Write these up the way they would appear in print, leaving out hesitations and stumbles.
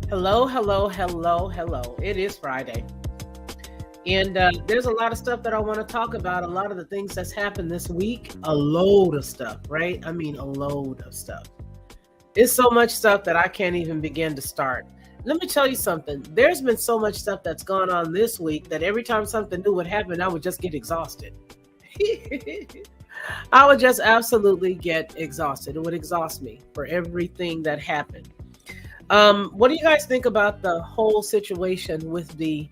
Hello, hello, hello, hello. It is Friday. And there's a lot of stuff that I want to talk about. A lot of the things that's happened this week. A load of stuff, right? I mean, a load of stuff. It's so much stuff that I can't even begin to start. Let me tell you something. There's been so much stuff that's gone on this week that every time something new would happen, I would just get exhausted. I would just absolutely get exhausted. It would exhaust me for everything that happened. What do you guys think about the whole situation with the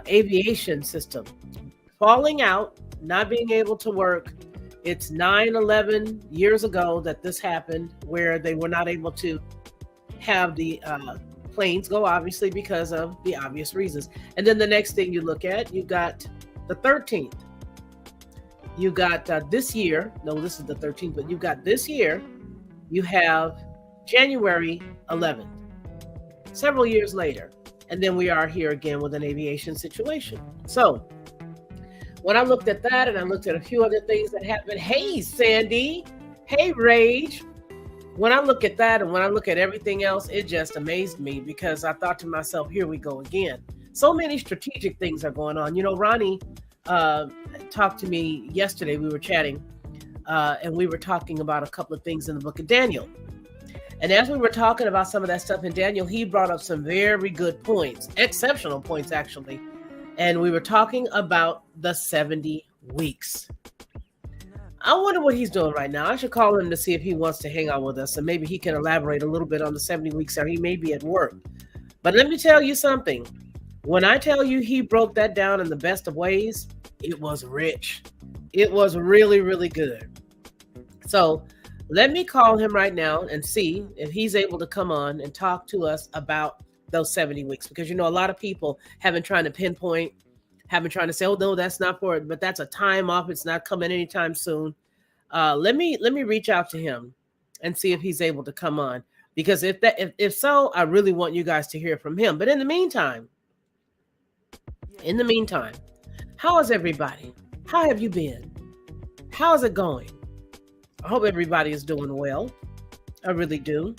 aviation system falling out, not being able to work? It's 9/11 years ago that this happened, where they were not able to have the planes go, obviously, because of the obvious reasons. And then the next thing you look at, you got the 13th. You got this year. No, this is the 13th, but you got this year. You have January 11th, several years later. And then we are here again with an aviation situation. So when I looked at that and I looked at a few other things that happened, hey, Sandy, hey, Rage. When I look at that and when I look at everything else, it just amazed me because I thought to myself, here we go again. So many strategic things are going on. You know, Ronnie talked to me yesterday. We were chatting and we were talking about a couple of things in the book of Daniel. And as we were talking about some of that stuff in Daniel, he brought up some very good points, exceptional points, actually. And we were talking about the 70 weeks. I wonder what he's doing right now. I should call him to see if he wants to hang out with us, and maybe he can elaborate a little bit on the 70 weeks, or he may be at work. But let me tell you something. When I tell you he broke that down in the best of ways, it was rich. It was really, really good. So let me call him right now and see if he's able to come on and talk to us about those 70 weeks. Because, you know, a lot of people have been trying to pinpoint, have been trying to say, oh, no, that's not for it. But that's a time off. It's not coming anytime soon. Let me reach out to him and see if he's able to come on. Because if so, I really want you guys to hear from him. But in the meantime, how is everybody? How have you been? How's it going? I hope everybody is doing well. I really do.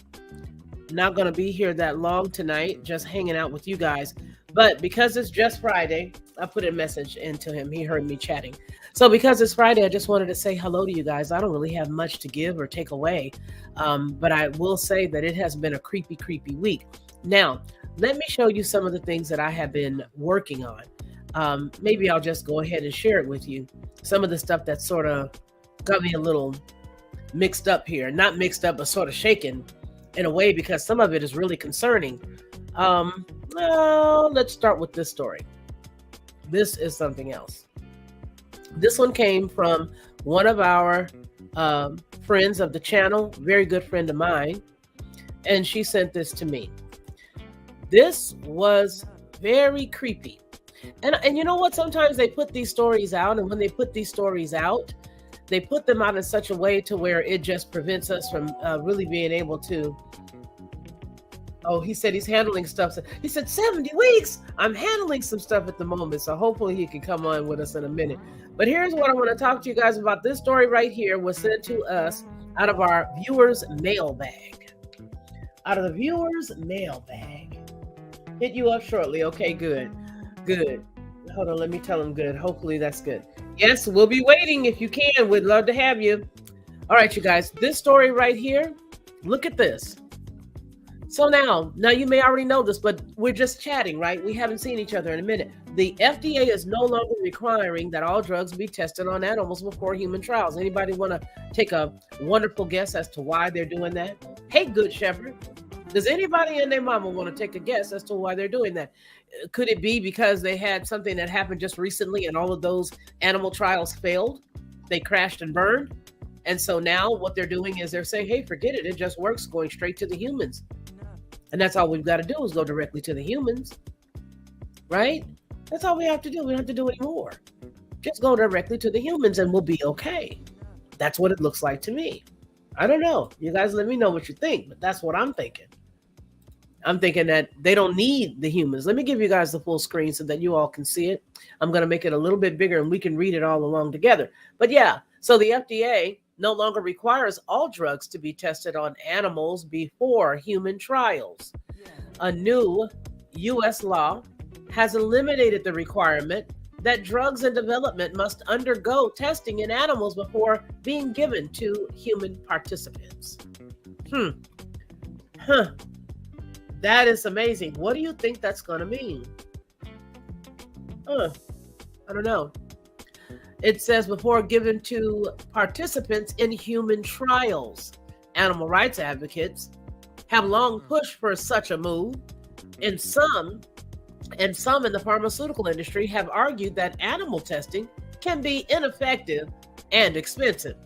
Not going to be here that long tonight, just hanging out with you guys. But because it's just Friday, I put a message into him. He heard me chatting. So because it's Friday, I just wanted to say hello to you guys. I don't really have much to give or take away. But I will say that it has been a creepy, creepy week. Now, let me show you some of the things that I have been working on. Maybe I'll just go ahead and share it with you. Some of the stuff that sort of got me a little mixed up here. Not mixed up, but sort of shaken in a way, because some of it is really concerning. Well, let's start with this story. This is something else. This one came from one of our friends of the channel, very good friend of mine, and she sent this to me. This was very creepy. And you know what? Sometimes they put these stories out, and when they put these stories out, they put them out in such a way to where it just prevents us from really being able to. Oh, he said he's handling stuff. He said 70 weeks. I'm handling some stuff at the moment. So hopefully he can come on with us in a minute. But here's what I want to talk to you guys about. This story right here was sent to us out of our viewers' mailbag. Out of the viewers' mailbag. Hit you up shortly. Okay, good. Good. Hold on. Let me tell him good. Hopefully that's good. Yes, we'll be waiting if you can. We'd love to have you. All right, you guys. This story right here. Look at this. So now you may already know this, but we're just chatting, right? We haven't seen each other in a minute. The FDA is no longer requiring that all drugs be tested on animals before human trials. Anybody want to take a wonderful guess as to why they're doing that? Hey, Good Shepherd. Does anybody and their mama want to take a guess as to why they're doing that? Could it be because they had something that happened just recently and all of those animal trials failed? They crashed and burned. And so now what they're doing is they're saying, hey, forget it. It just works, going straight to the humans. And that's all we've got to do is go directly to the humans, right? That's all we have to do. We don't have to do any more. Just go directly to the humans and we'll be okay. That's what it looks like to me. I don't know. You guys let me know what you think, but that's what I'm thinking. I'm thinking that they don't need the humans. Let me give you guys the full screen so that you all can see it. I'm going to make it a little bit bigger and we can read it all along together. But yeah, so the FDA no longer requires all drugs to be tested on animals before human trials. A new U.S. law has eliminated the requirement that drugs in development must undergo testing in animals before being given to human participants. That is amazing. What do you think that's going to mean? I don't know. It says before given to participants in human trials. Animal rights advocates have long pushed for such a move, and some in the pharmaceutical industry have argued that animal testing can be ineffective and expensive.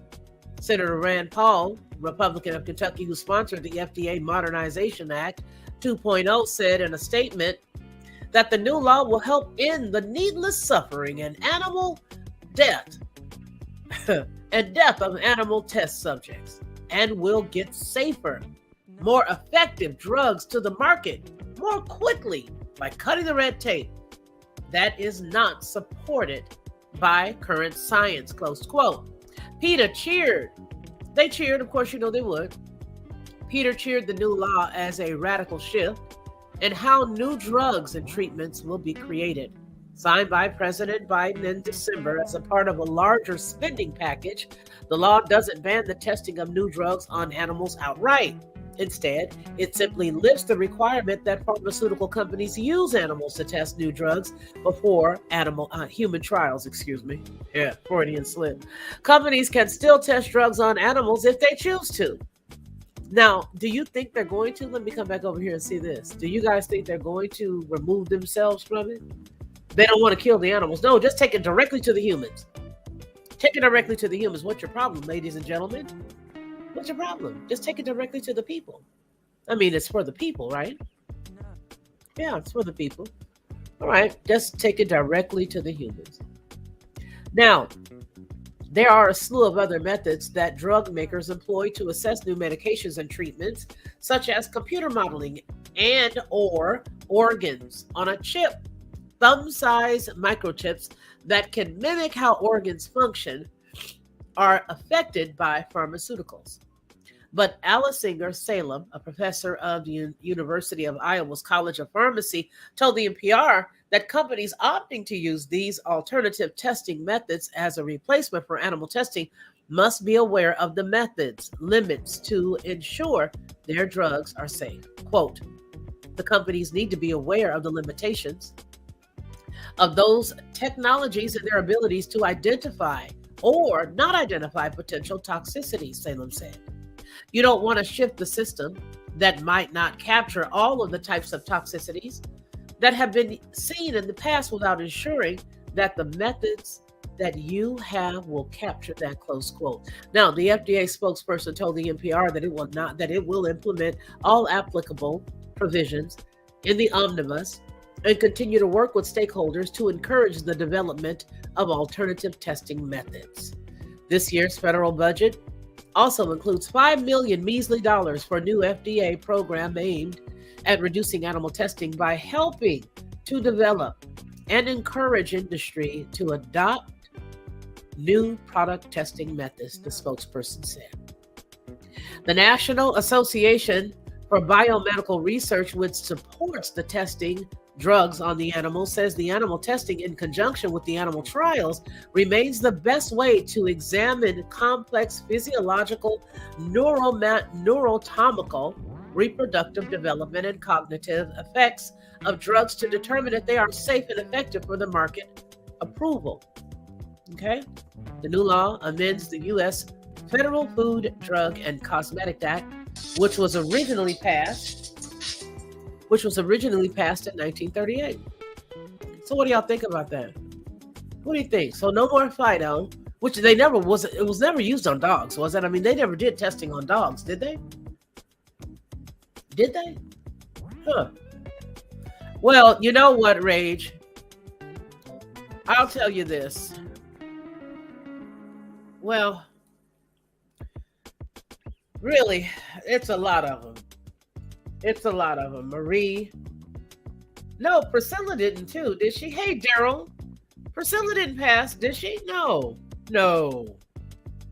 Senator Rand Paul, Republican of Kentucky, who sponsored the FDA Modernization Act 2.0, said in a statement that the new law will help end the needless suffering and animal death and death of animal test subjects, and will get safer, more effective drugs to the market more quickly by cutting the red tape that is not supported by current science, close quote. PETA cheered. They cheered, of course, you know they would. PETA cheered the new law as a radical shift in how new drugs and treatments will be created. Signed by President Biden in December as a part of a larger spending package, the law doesn't ban the testing of new drugs on animals outright. Instead, it simply lifts the requirement that pharmaceutical companies use animals to test new drugs before human trials. Freudian slip. Companies can still test drugs on animals if they choose to. Now, do you think they're going to? Let me come back over here and see this. Do you guys think they're going to remove themselves from it? They don't want to kill the animals. No, just take it directly to the humans. Take it directly to the humans. What's your problem, ladies and gentlemen? What's your problem? Just take it directly to the people. I mean, it's for the people, right? Yeah, it's for the people. All right, just take it directly to the humans. Now, there are a slew of other methods that drug makers employ to assess new medications and treatments, such as computer modeling and or organs on a chip, thumb-sized microchips that can mimic how organs function are affected by pharmaceuticals. But Alessinger Salem, a professor of the University of Iowa's College of Pharmacy, told the NPR that companies opting to use these alternative testing methods as a replacement for animal testing must be aware of the methods' limits to ensure their drugs are safe. Quote, the companies need to be aware of the limitations of those technologies and their abilities to identify or not identify potential toxicities, Salem said. You don't want to shift the system that might not capture all of the types of toxicities that have been seen in the past without ensuring that the methods that you have will capture that, close quote. Now, the FDA spokesperson told the NPR that it will implement all applicable provisions in the omnibus and continue to work with stakeholders to encourage the development of alternative testing methods. This year's federal budget also includes $5 million measly dollars for a new FDA program aimed at reducing animal testing by helping to develop and encourage industry to adopt new product testing methods, the spokesperson said. The National Association for Biomedical Research, which supports the testing drugs on the animals, says the animal testing in conjunction with the animal trials remains the best way to examine complex physiological, neuroanatomical, reproductive development, and cognitive effects of drugs to determine if they are safe and effective for the market approval. Okay? The new law amends the U.S. Federal Food, Drug, and Cosmetic Act, which was originally passed in 1938. So what do y'all think about that? What do you think? So no more Fido, which it was never used on dogs, was it? I mean, they never did testing on dogs, did they? Did they? Huh. Well, you know what, Rage? I'll tell you this. Well, really, it's a lot of them. It's a lot of them. Marie. No, Priscilla didn't too, did she? Hey, Daryl. Priscilla didn't pass, did she? No.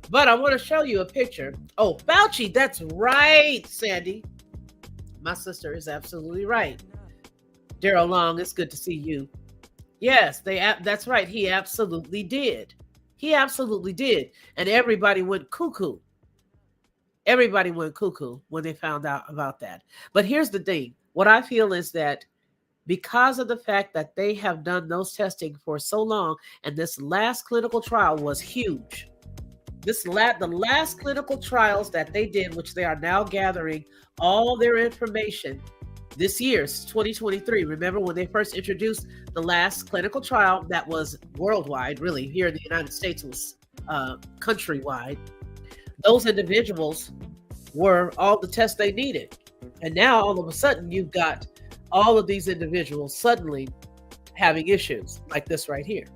But I want to show you a picture. Oh, Fauci, that's right, Sandy. My sister is absolutely right. Daryl Long, it's good to see you. Yes, that's right. He absolutely did. He absolutely did. And everybody went cuckoo. Everybody went cuckoo when they found out about that. But here's the thing. What I feel is that because of the fact that they have done those testing for so long, and this last clinical trial was huge. The last clinical trials that they did, which they are now gathering all their information this year's 2023. Remember when they first introduced the last clinical trial that was worldwide, really here in the United States was countrywide. Those individuals were all the tests they needed. And now all of a sudden you've got all of these individuals suddenly having issues like this right here.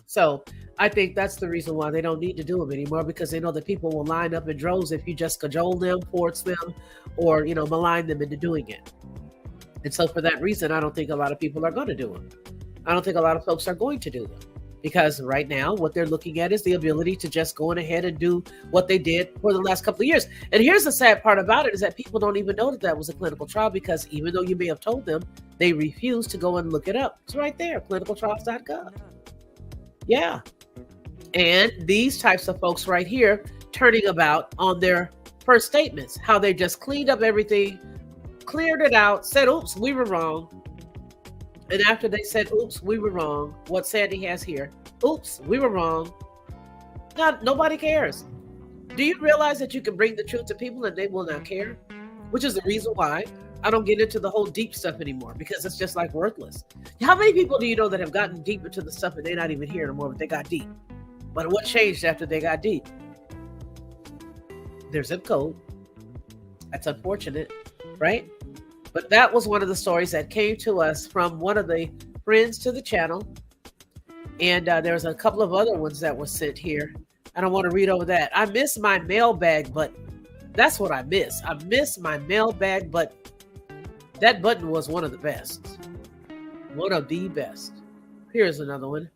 So I think that's the reason why they don't need to do them anymore, because they know that people will line up in droves if you just cajole them, force them, or, malign them into doing it. And so for that reason, I don't think a lot of people are going to do them. I don't think a lot of folks are going to do them, because right now what they're looking at is the ability to just go on ahead and do what they did for the last couple of years. And here's the sad part about it is that people don't even know that that was a clinical trial, because even though you may have told them, they refuse to go and look it up. It's right there, clinicaltrials.gov. Yeah. And these types of folks right here turning about on their first statements, how they just cleaned up everything, cleared it out, said, oops, we were wrong. And after they said, oops, we were wrong, what Sandy has here, oops, we were wrong. Nobody cares. Do you realize that you can bring the truth to people and they will not care? Which is the reason why I don't get into the whole deep stuff anymore, because it's just like worthless. How many people do you know that have gotten deep into the stuff and they're not even here anymore, but they got deep? But what changed after they got deep? Their zip code. That's unfortunate, right? But that was one of the stories that came to us from one of the friends to the channel. And there was a couple of other ones that were sent here. I don't want to read over that. I miss my mailbag button. That's what I miss. I miss my mailbag button. That button was one of the best. One of the best. Here's another one.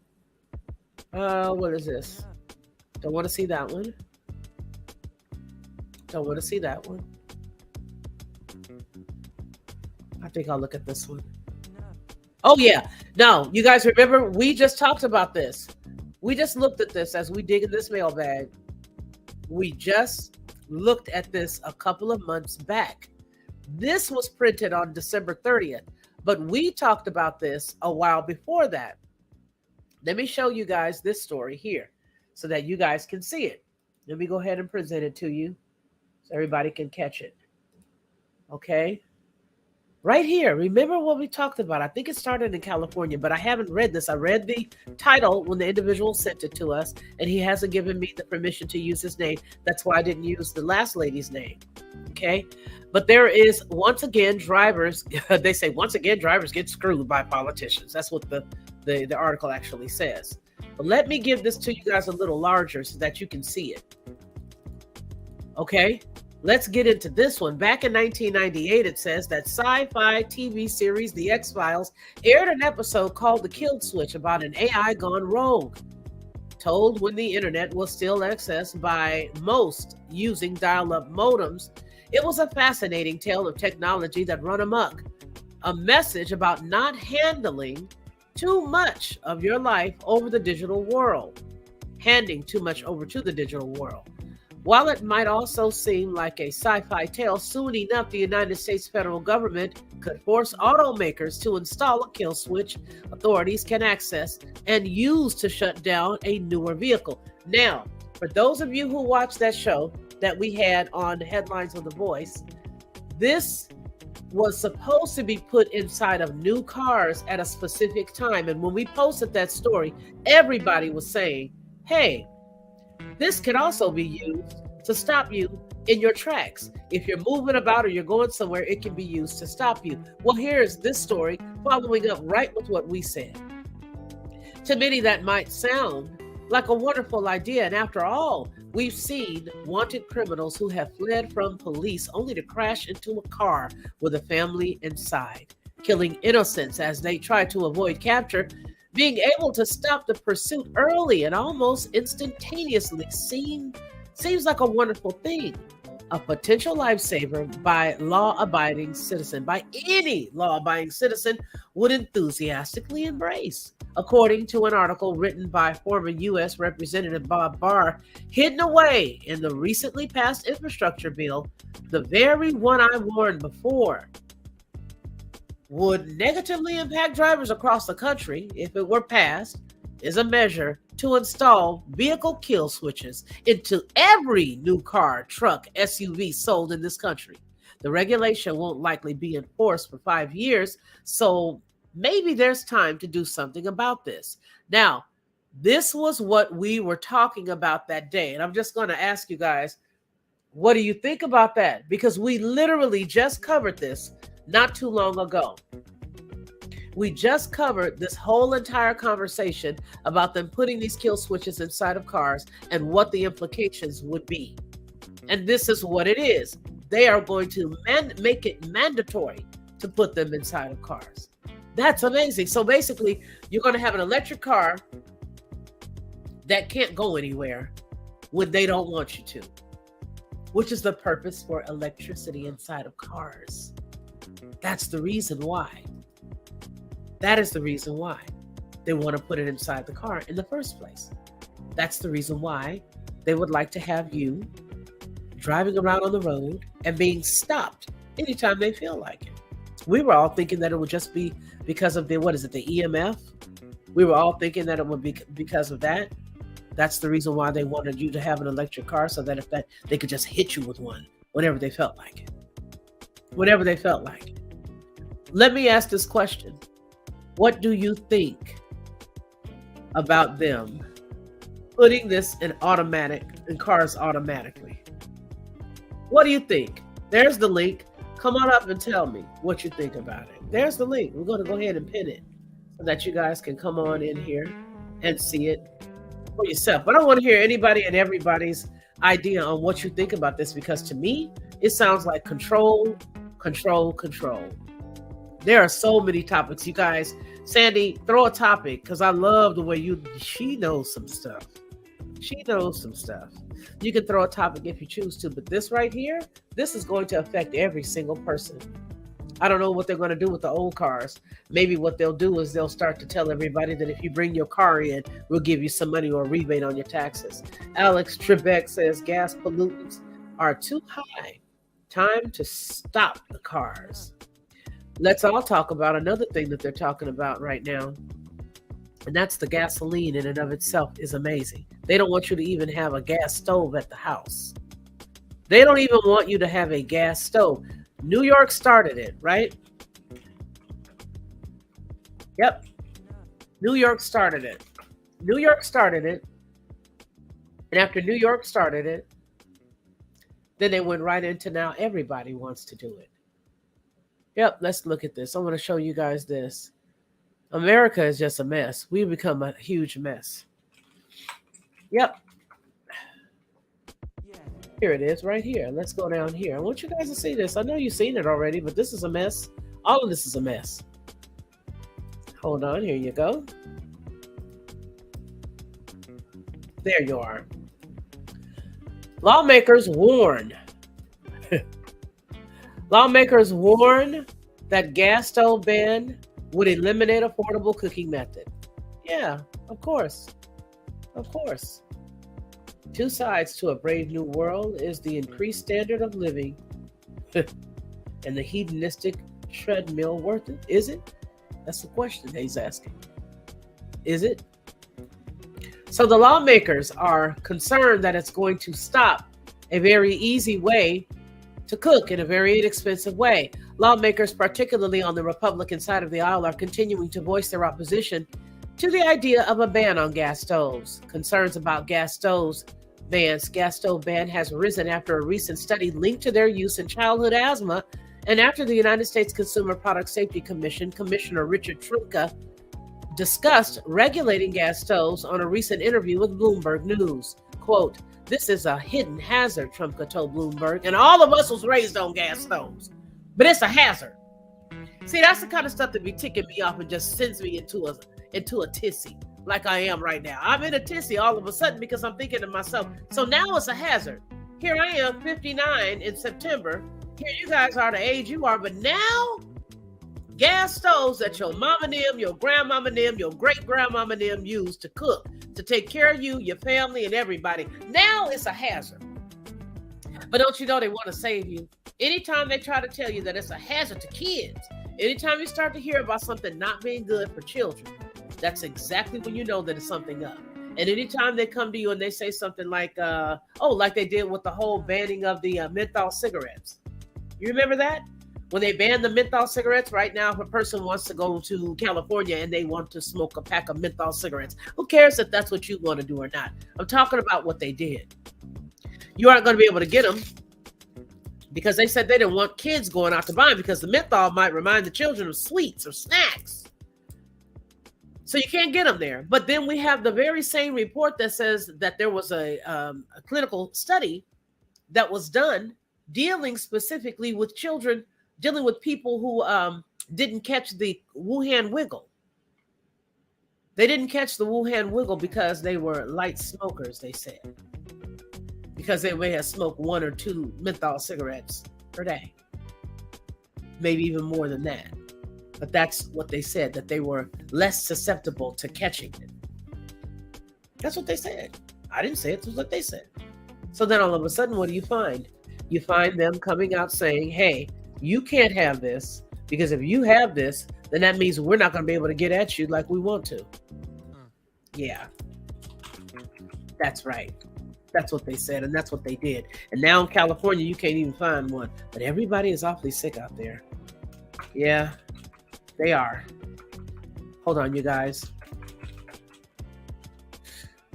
What is this? Don't want to see that one. Don't want to see that one. I think I'll look at this one. Oh, yeah. No, you guys remember, we just talked about this. We just looked at this as we dig in this mailbag. We just looked at this a couple of months back. This was printed on December 30th, but we talked about this a while before that. Let me show you guys this story here so that you guys can see it. Let me go ahead and present it to you so everybody can catch it. Okay. Right here. Remember what we talked about? I think it started in California, but I haven't read this. I read the title when the individual sent it to us, and he hasn't given me the permission to use his name. That's why I didn't use the last lady's name. Okay. But there is, once again, drivers, they say, once again, drivers get screwed by politicians. That's what the article actually says. But let me give this to you guys a little larger so that you can see it. Okay. Let's get into this one. Back in 1998, it says that sci-fi TV series The X-Files aired an episode called The Kill Switch about an AI gone rogue. Told when the internet was still accessed by most using dial-up modems, it was a fascinating tale of technology that run amok. A message about not handling too much of your life over the digital world. Handing too much over to the digital world. While it might also seem like a sci-fi tale, soon enough the United States federal government could force automakers to install a kill switch authorities can access and use to shut down a newer vehicle. Now, for those of you who watched that show that we had on the Headlines of The Voice, this was supposed to be put inside of new cars at a specific time. And when we posted that story, everybody was saying, hey, this can also be used to stop you in your tracks. If you're moving about or you're going somewhere, it can be used to stop you. Well, here's this story following up right with what we said. To many, that might sound like a wonderful idea. And after all, we've seen wanted criminals who have fled from police only to crash into a car with a family inside, killing innocents as they try to avoid capture. Being able to stop the pursuit early and almost instantaneously seems like a wonderful thing. A potential lifesaver by law-abiding citizen, by any law-abiding citizen, would enthusiastically embrace. According to an article written by former U.S. Representative Bob Barr, hidden away in the recently passed infrastructure bill, the very one I warned before, would negatively impact drivers across the country if it were passed, is a measure to install vehicle kill switches into every new car, truck, SUV sold in this country. The regulation won't likely be enforced for 5 years, so maybe there's time to do something about this. Now, this was what we were talking about that day, and I'm just going to ask you guys, what do you think about that? Because we literally just covered this not too long ago. We just covered this whole entire conversation about them putting these kill switches inside of cars and what the implications would be. And this is what it is. They are going to make it mandatory to put them inside of cars. That's amazing. So basically, you're going to have an electric car that can't go anywhere when they don't want you to, which is the purpose for electricity inside of cars. That's the reason why. That is the reason why they want to put it inside the car in the first place. That's the reason why they would like to have you driving around on the road and being stopped anytime they feel like it. We were all thinking that it would just be because of the EMF. We were all thinking that it would be because of that. That's the reason why they wanted you to have an electric car, so that they could just hit you with one whenever they felt like it. Whenever they felt like it. Let me ask this question. What do you think about them putting this in cars automatically? What do you think? There's the link. Come on up and tell me what you think about it. There's the link. We're going to go ahead and pin it so that you guys can come on in here and see it for yourself. But I want to hear anybody and everybody's idea on what you think about this, because to me, it sounds like control, control, control. There are so many topics, you guys. Sandy, throw a topic, because I love the way she knows some stuff. She knows some stuff. You can throw a topic if you choose to, but this right here, this is going to affect every single person. I don't know what they're going to do with the old cars. Maybe what they'll do is they'll start to tell everybody that if you bring your car in, we'll give you some money or a rebate on your taxes. Alex Trebek says gas pollutants are too high. Time to stop the cars. Let's all talk about another thing that they're talking about right now. And that's the gasoline in and of itself is amazing. They don't want you to even have a gas stove at the house. They don't even want you to have a gas stove. New York started it, right? Yep. New York started it. New York started it. And after New York started it, then they went right into now everybody wants to do it. Yep, let's look at this. I want to show you guys this. America is just a mess. We've become a huge mess. Yep. Here it is right here. Let's go down here. I want you guys to see this. I know you've seen it already, but this is a mess. All of this is a mess. Hold on. Here you go. There you are. Lawmakers warn. Lawmakers warn that gas stove ban would eliminate affordable cooking method. Yeah, of course. Of course. Two sides to a brave new world is the increased standard of living and the hedonistic treadmill worth it. Is it? That's the question that he's asking. Is it? So the lawmakers are concerned that it's going to stop a very easy way to cook in a very inexpensive way. Lawmakers, particularly on the Republican side of the aisle, are continuing to voice their opposition to the idea of a ban on gas stoves. Concerns about gas stove ban has risen after a recent study linked to their use in childhood asthma, and after the United States Consumer Product Safety Commission Commissioner Richard Trumka discussed regulating gas stoves on a recent interview with Bloomberg News. Quote, "This is a hidden hazard," Trumka told Bloomberg, "and all of us was raised on gas stoves, but it's a hazard." See, that's the kind of stuff that be ticking me off and just sends me into into a tizzy like I am right now. I'm in a tizzy all of a sudden because I'm thinking to myself, so now it's a hazard. Here I am, 59 in September. Here you guys are the age you are, but now gas stoves that your mama them, your grandmama them, your great grandmama them used to cook, to take care of you, your family, and everybody. Now it's a hazard. But don't you know they want to save you? Anytime they try to tell you that it's a hazard to kids, anytime you start to hear about something not being good for children, that's exactly when you know that it's something up. And anytime they come to you and they say something like, like they did with the whole banning of the menthol cigarettes. You remember that? When they banned the menthol cigarettes, right now, if a person wants to go to California and they want to smoke a pack of menthol cigarettes, who cares if that's what you want to do or not? I'm talking about what they did. You aren't going to be able to get them because they said they didn't want kids going out to buy them because the menthol might remind the children of sweets or snacks. So you can't get them there. But then we have the very same report that says that there was a clinical study that was done dealing specifically with children, dealing with people who didn't catch the Wuhan wiggle. They didn't catch the Wuhan wiggle because they were light smokers, they said. Because they may have smoked 1 or 2 menthol cigarettes per day. Maybe even more than that. But that's what they said, that they were less susceptible to catching it. That's what they said. I didn't say it, it was what they said. So then all of a sudden, what do you find? You find them coming out saying, hey, you can't have this, because if you have this, then that means we're not going to be able to get at you like we want to. Yeah. That's right. That's what they said, and that's what they did. And now in California, you can't even find one. But everybody is awfully sick out there. Yeah, they are. Hold on, you guys.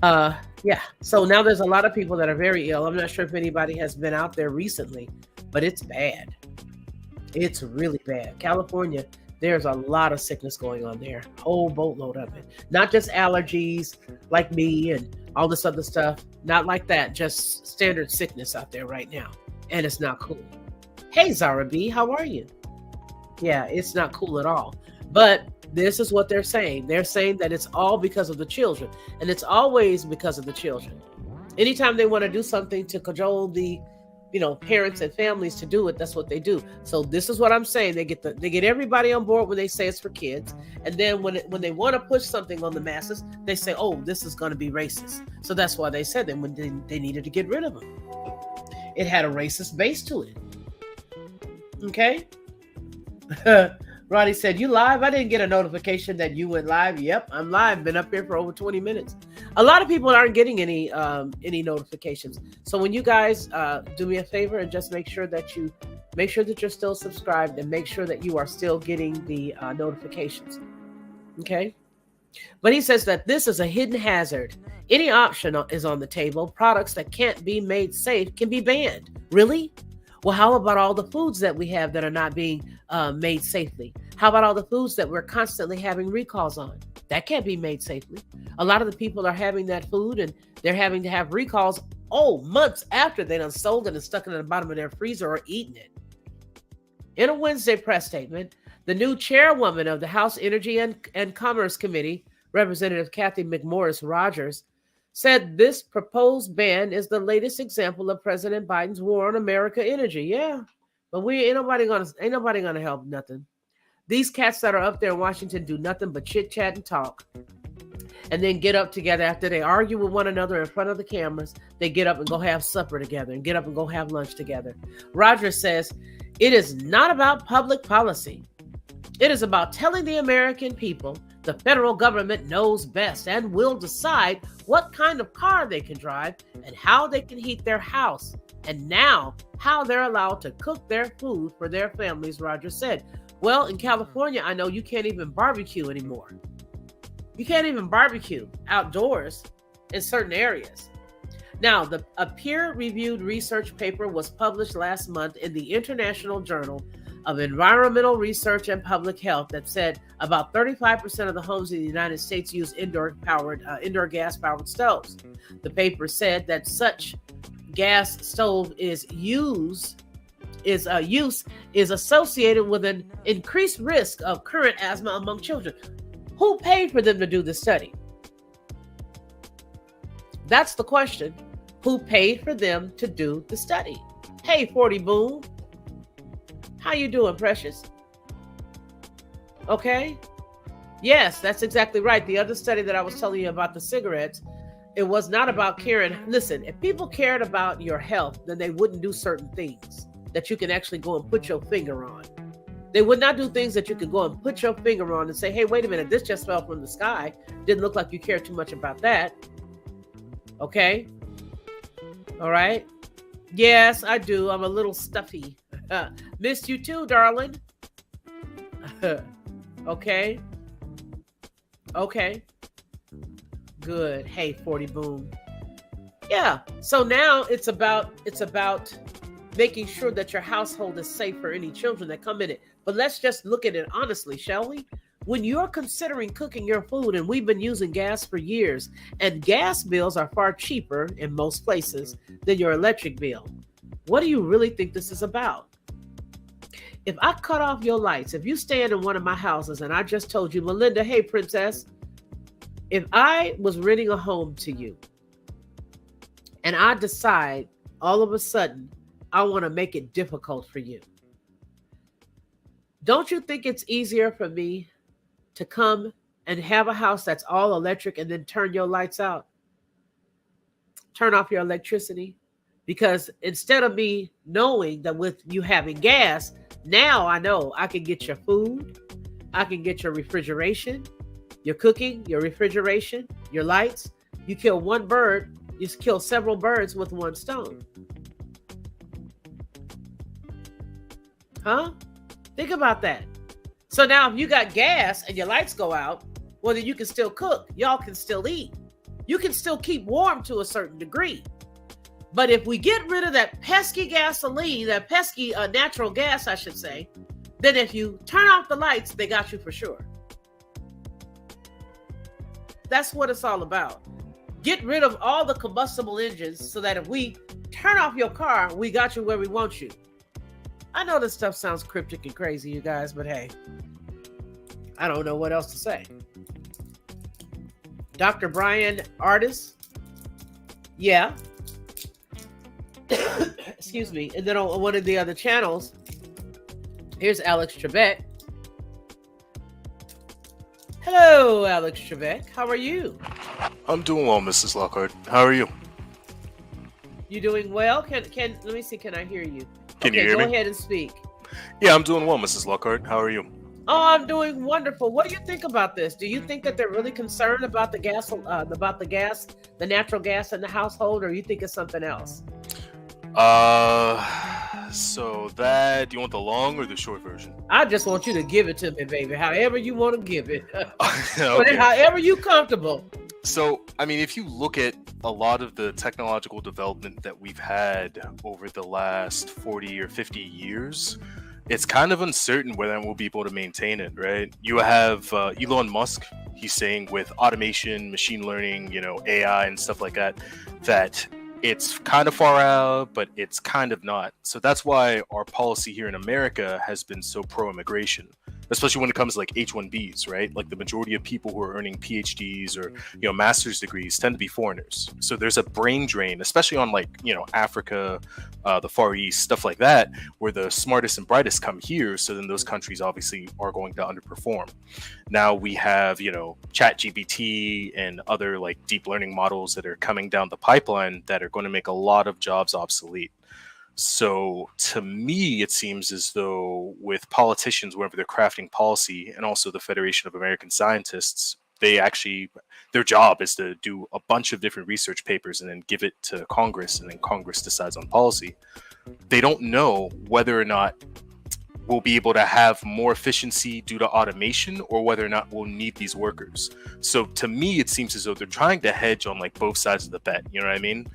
Yeah, so now there's a lot of people that are very ill. I'm not sure if anybody has been out there recently, but it's bad. It's really bad. California, there's a lot of sickness going on there. Whole boatload of it. Not just allergies like me and all this other stuff. Not like that. Just standard sickness out there right now. And it's not cool. Hey, Zara B, how are you? Yeah, it's not cool at all. But this is what they're saying. They're saying that it's all because of the children. And it's always because of the children. Anytime they want to do something to cajole the parents and families to do it, that's what they do. So this is what I'm saying. They get everybody on board when they say it's for kids. And then when they want to push something on the masses, they say, oh, this is going to be racist. So that's why they said that when they needed to get rid of them. It had a racist base to it. Okay. Roddy said, you live? I didn't get a notification that you went live. Yep, I'm live. Been up here for over 20 minutes. A lot of people aren't getting any notifications. So when you guys do me a favor and just make sure that you're still subscribed and make sure that you are still getting the notifications. Okay. But he says that this is a hidden hazard. Any option is on the table. Products that can't be made safe can be banned. Really? Well, how about all the foods that we have that are not being made safely? How about all the foods that we're constantly having recalls on? That can't be made safely. A lot of the people are having that food and they're having to have recalls, months after they done sold it and stuck it in the bottom of their freezer or eaten it. In a Wednesday press statement, the new chairwoman of the House Energy and Commerce Committee, Representative Kathy McMorris Rogers, said this proposed ban is the latest example of President Biden's war on America energy. Yeah, but ain't nobody gonna help nothing. These cats that are up there in Washington do nothing but chit chat and talk, and then get up together after they argue with one another in front of the cameras. They get up and go have supper together, and get up and go have lunch together. Rogers says it is not about public policy. It is about telling the American people the federal government knows best and will decide what kind of car they can drive and how they can heat their house, and now how they're allowed to cook their food for their families, Rogers said. Well, in California, I know you can't even barbecue anymore. You can't even barbecue outdoors in certain areas. Now, a peer-reviewed research paper was published last month in the International Journal of Environmental Research and Public Health that said about 35% of the homes in the United States use indoor gas-powered stoves. The paper said that such gas stove use is associated with an increased risk of current asthma among children. Who paid for them to do the study? That's the question. Who paid for them to do the study? Hey, 40 Boom. How you doing, Precious? Okay. Yes, that's exactly right. The other study that I was telling you about the cigarettes, it was not about caring. Listen, if people cared about your health, then they wouldn't do certain things that you can actually go and put your finger on. They would not do things that you could go and put your finger on and say, hey, wait a minute, this just fell from the sky. Didn't look like you cared too much about that. Okay. All right. Yes, I do. I'm a little stuffy. Missed you too, darling. Okay. Okay. Good. Hey, 40 Boom. Yeah. So now it's about making sure that your household is safe for any children that come in it. But let's just look at it honestly, shall we? When you're considering cooking your food, and we've been using gas for years, and gas bills are far cheaper in most places than your electric bill. What do you really think this is about? If I cut off your lights, if you stand in one of my houses and I just told you, Melinda, hey, princess, if I was renting a home to you and I decide all of a sudden I want to make it difficult for you, don't you think it's easier for me to come and have a house that's all electric and then turn your lights out? Turn off your electricity? Because instead of me knowing that with you having gas, now I know I can get your food, I can get your refrigeration, your cooking, your refrigeration, your lights. You kill one bird, you kill several birds with one stone. Huh? Think about that. So now if you got gas and your lights go out, well, then you can still cook. Y'all can still eat. You can still keep warm to a certain degree. But if we get rid of that pesky gasoline, that pesky natural gas, I should say, then if you turn off the lights, they got you for sure. That's what it's all about. Get rid of all the combustible engines so that if we turn off your car, we got you where we want you. I know this stuff sounds cryptic and crazy, you guys, but hey, I don't know what else to say. Dr. Brian Ardis. Yeah. Excuse me. And then on one of the other channels, here's Alex Trebek. Hello, Alex Trebek. How are you? I'm doing well, Mrs. Lockhart. How are you? You doing well? Can let me see, can I hear you? Can you hear me? Go ahead and speak. Yeah, I'm doing well, Mrs. Lockhart. How are you? Oh, I'm doing wonderful. What do you think about this? Do you think that they're really concerned about the natural gas in the household, or you think it's something else? So that, do you want the long or the short version? I just want you to give it to me, baby. However you want to give it. Okay. However you comfortable. So, I mean, if you look at a lot of the technological development that we've had over the last 40 or 50 years, it's kind of uncertain whether we'll be able to maintain it, right? You have Elon Musk, he's saying with automation, machine learning, AI and stuff like that, that it's kind of far out, but it's kind of not. So that's why our policy here in America has been so pro-immigration, especially when it comes to like H-1Bs, right? Like the majority of people who are earning PhDs or, master's degrees tend to be foreigners. So there's a brain drain, especially on like, Africa, the Far East, stuff like that, where the smartest and brightest come here. So then those countries obviously are going to underperform. Now we have, ChatGPT and other like deep learning models that are coming down the pipeline that are going to make a lot of jobs obsolete. So to me, it seems as though with politicians, whenever they're crafting policy, and also the Federation of American Scientists, their job is to do a bunch of different research papers and then give it to Congress, and then Congress decides on policy. They don't know whether or not we'll be able to have more efficiency due to automation, or whether or not we'll need these workers. So to me, it seems as though they're trying to hedge on like both sides of the bet. You know what I mean?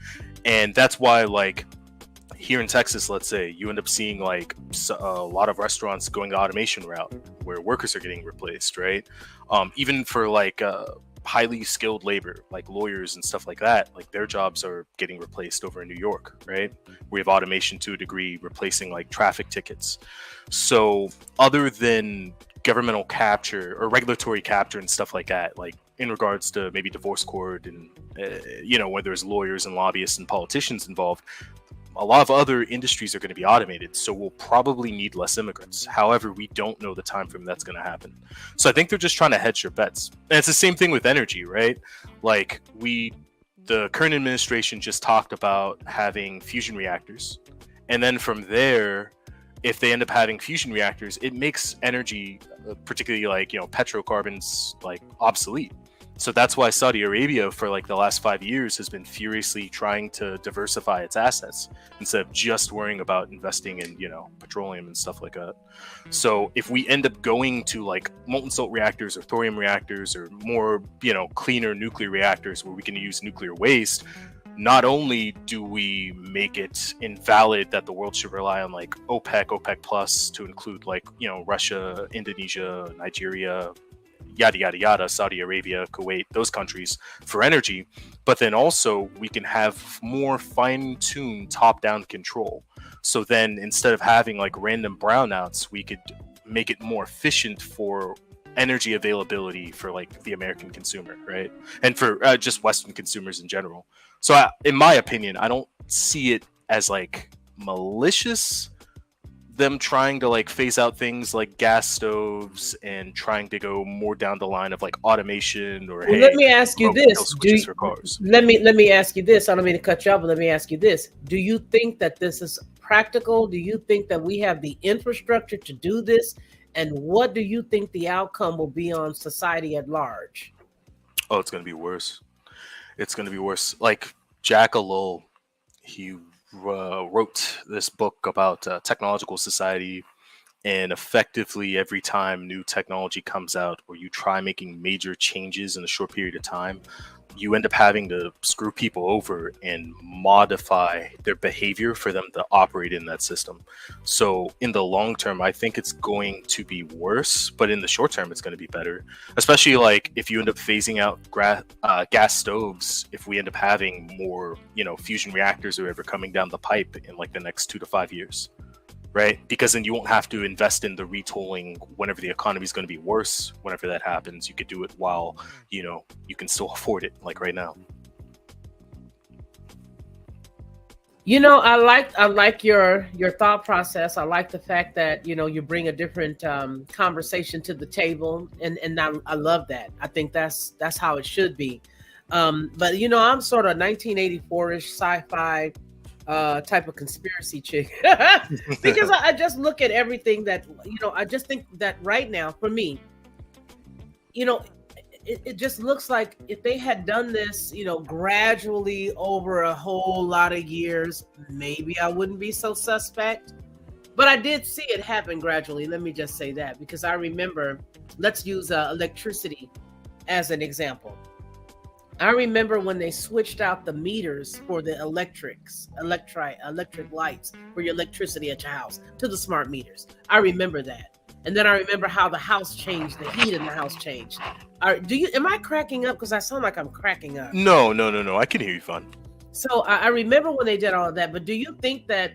And that's why like here in Texas, let's say, you end up seeing like a lot of restaurants going the automation route where workers are getting replaced, right? Even for like highly skilled labor, like lawyers and stuff like that, like their jobs are getting replaced over in New York, right? We have automation to a degree replacing like traffic tickets. So other than governmental capture or regulatory capture and stuff like that, like in regards to maybe divorce court and where there's lawyers and lobbyists and politicians involved, a lot of other industries are going to be automated, so we'll probably need less immigrants. However, we don't know the time frame that's going to happen. So I think they're just trying to hedge their bets. And it's the same thing with energy, right? Like the current administration just talked about having fusion reactors. And then from there, if they end up having fusion reactors, it makes energy, particularly like, petrocarbons, like obsolete. So that's why Saudi Arabia for like the last 5 years has been furiously trying to diversify its assets instead of just worrying about investing in, petroleum and stuff like that. So if we end up going to like molten salt reactors or thorium reactors or more, cleaner nuclear reactors where we can use nuclear waste, not only do we make it invalid that the world should rely on like OPEC plus to include like, Russia, Indonesia, Nigeria, yada, yada, yada, Saudi Arabia, Kuwait, those countries for energy, but then also we can have more fine-tuned top-down control. So then instead of having like random brownouts, we could make it more efficient for energy availability for like the American consumer, right? And for just Western consumers in general. So in my opinion, I don't see it as like malicious, them trying to like phase out things like gas stoves and trying to go more down the line of like automation or let me ask you this. For cars. Let me ask you this. I don't mean to cut you off, but let me ask you this. Do you think that this is practical? Do you think that we have the infrastructure to do this? And what do you think the outcome will be on society at large? Oh, it's going to be worse. It's going to be worse. Like Jack Ellul, he wrote this book about technological society, and effectively every time new technology comes out or you try making major changes in a short period of time, you end up having to screw people over and modify their behavior for them to operate in that system. So in the long term, I think it's going to be worse, but in the short term, it's going to be better. Especially like if you end up phasing out gas stoves, if we end up having more, fusion reactors or whatever coming down the pipe in like the next 2 to 5 years. Right? Because then you won't have to invest in the retooling whenever the economy is going to be worse. Whenever that happens, you could do it while, you can still afford it, like right now. I like your thought process. I like the fact that, you bring a different conversation to the table. And I love that. I think that's how it should be. But, I'm sort of 1984-ish sci-fi type of conspiracy chick because I just look at everything that I just think that right now for me it just looks like if they had done this gradually over a whole lot of years, maybe I wouldn't be so suspect. But I did see it happen gradually. Let me just say that, because I remember, let's use electricity as an example. I remember when they switched out the meters for the electric lights for your electricity at your house to the smart meters. I remember that. And then I remember how the house changed, the heat in the house changed. Am I cracking up? Because I sound like I'm cracking up. No. I can hear you fine. So I remember when they did all of that, but do you think that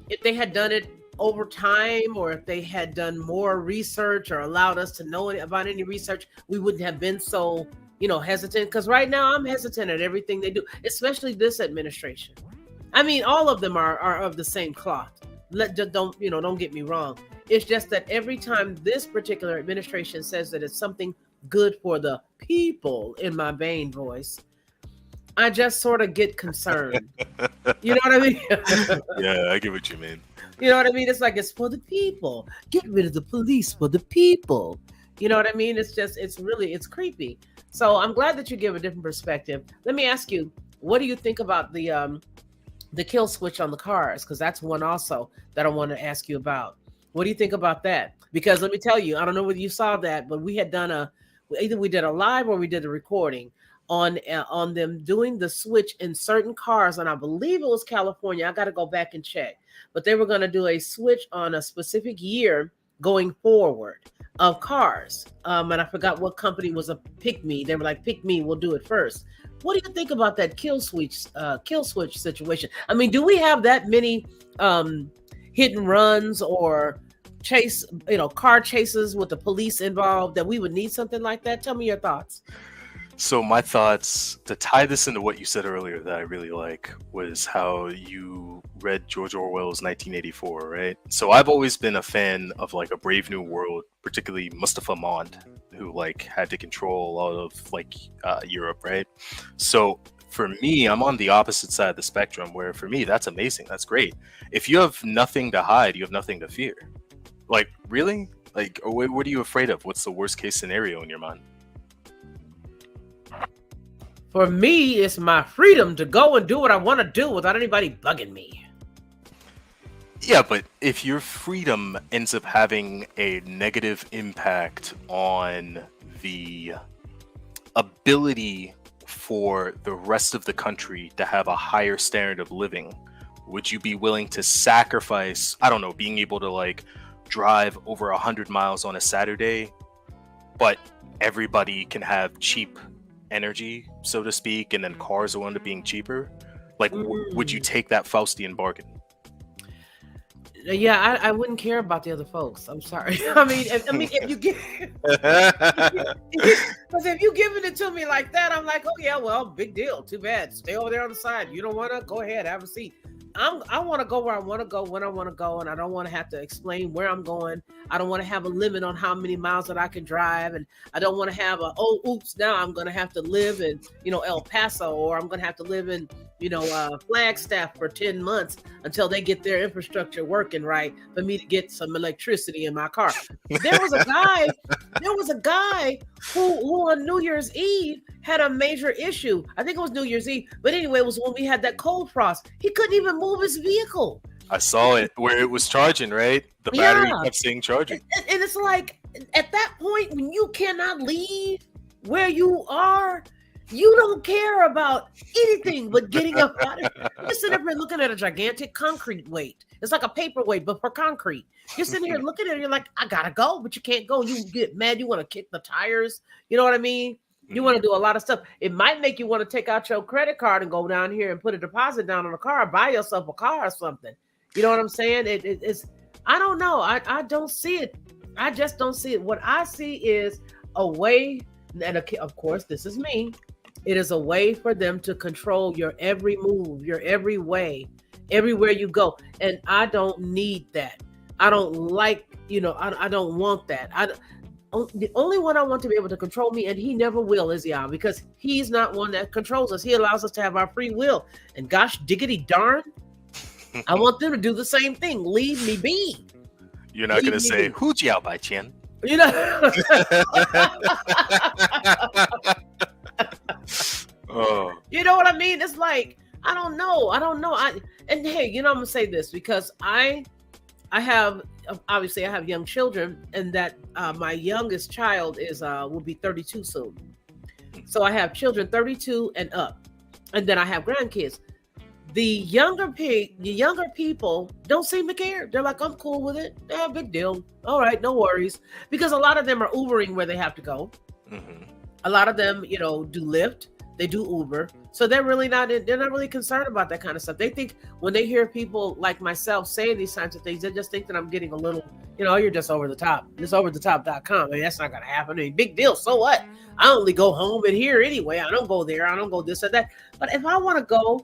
if they had done it over time, or if they had done more research or allowed us to know about any research, we wouldn't have been so hesitant? Because right now I'm hesitant at everything they do, especially this administration. I mean, all of them are of the same cloth. Don't get me wrong. It's just that every time this particular administration says that it's something good for the people, in my Bane voice, I just sort of get concerned. You know what I mean? Yeah, I get what you mean. You know what I mean? It's like, it's for the people. Get rid of the police for the people. You know what I mean? It's creepy. So I'm glad that you give a different perspective. Let me ask you, what do you think about the kill switch on the cars? Because that's one also that I want to ask you about. What do you think about that? Because let me tell you, I don't know whether you saw that, but we had done either we did a live or we did a recording on them doing the switch in certain cars, and I believe it was California. I got to go back and check, but they were going to do a switch on a specific year going forward of cars. And I forgot what company was a Pick Me. They were like, Pick Me, we'll do it first. What do you think about that kill switch situation? I mean, do we have that many hit and runs or chase, car chases with the police involved, that we would need something like that? Tell me your thoughts. So my thoughts, to tie this into what you said earlier that I really like, was how you read George Orwell's 1984, right? So I've always been a fan of like A Brave New World, particularly Mustafa Mond, who like had to control a lot of like Europe, right? So for me, I'm on the opposite side of the spectrum, where for me, that's amazing. That's great. If you have nothing to hide, you have nothing to fear. Like, really? Like, what are you afraid of? What's the worst case scenario in your mind? For me, it's my freedom to go and do what I want to do without anybody bugging me. Yeah, but if your freedom ends up having a negative impact on the ability for the rest of the country to have a higher standard of living, would you be willing to sacrifice, I don't know, being able to like drive over 100 miles on a Saturday, but everybody can have cheap energy, so to speak, and then cars will end up being cheaper? Like, would you take that Faustian bargain? Yeah, I wouldn't care about the other folks. I'm sorry. I mean, if you give, because if you giving it to me like that, I'm like, oh yeah, well, big deal. Too bad. Stay over there on the side. You don't want to go ahead, have a seat. I want to go where I want to go, when I want to go, and I don't want to have to explain where I'm going. I don't want to have a limit on how many miles that I can drive, and I don't want to have now I'm going to have to live in, El Paso, or I'm going to have to live in, Flagstaff for 10 months until they get their infrastructure working right for me to get some electricity in my car. There was a guy who on New Year's Eve had a major issue. I think it was New Year's Eve, but anyway, it was when we had that cold frost. He couldn't even move his vehicle. I saw it where it was charging, right? The battery kept saying charging. And it's like, at that point, when you cannot leave where you are, you don't care about anything but getting up out of it. You're sitting there looking at a gigantic concrete weight. It's like a paperweight, but for concrete. You're sitting here looking at it, you're like, I gotta go, but you can't go. You get mad, you want to kick the tires. You know what I mean? You want to do a lot of stuff. It might make you want to take out your credit card and go down here and put a deposit down on a car, buy yourself a car or something. You know what I'm saying? It's, I don't know. I don't see it. I just don't see it. What I see is a way, and of course, this is me. It is a way for them to control your every move, your every way, everywhere you go. And I don't need that. I don't like, I don't want that. The only one I want to be able to control me, and he never will, is Yah, because he's not one that controls us. He allows us to have our free will. And gosh diggity darn, I want them to do the same thing. Leave me be. You're not going to say, Hu Jiao Bai Qian. Oh. You know what I mean? It's like, I don't know. And hey, I'm gonna say this because I have young children, and that my youngest child will be 32 soon. So I have children 32 and up, and then I have grandkids. The younger people don't seem to care. They're like, I'm cool with it. Yeah, big deal. All right, no worries. Because a lot of them are Ubering where they have to go. Mm-hmm. A lot of them, do Lyft. They do Uber. So they're not really concerned about that kind of stuff. They think when they hear people like myself saying these kinds of things, they just think that I'm getting a little, you're just over the top. It's overthetop.com. I mean, that's not going to happen. I mean, big deal. So what? I only go home and here anyway. I don't go there. I don't go this or that. But if I want to go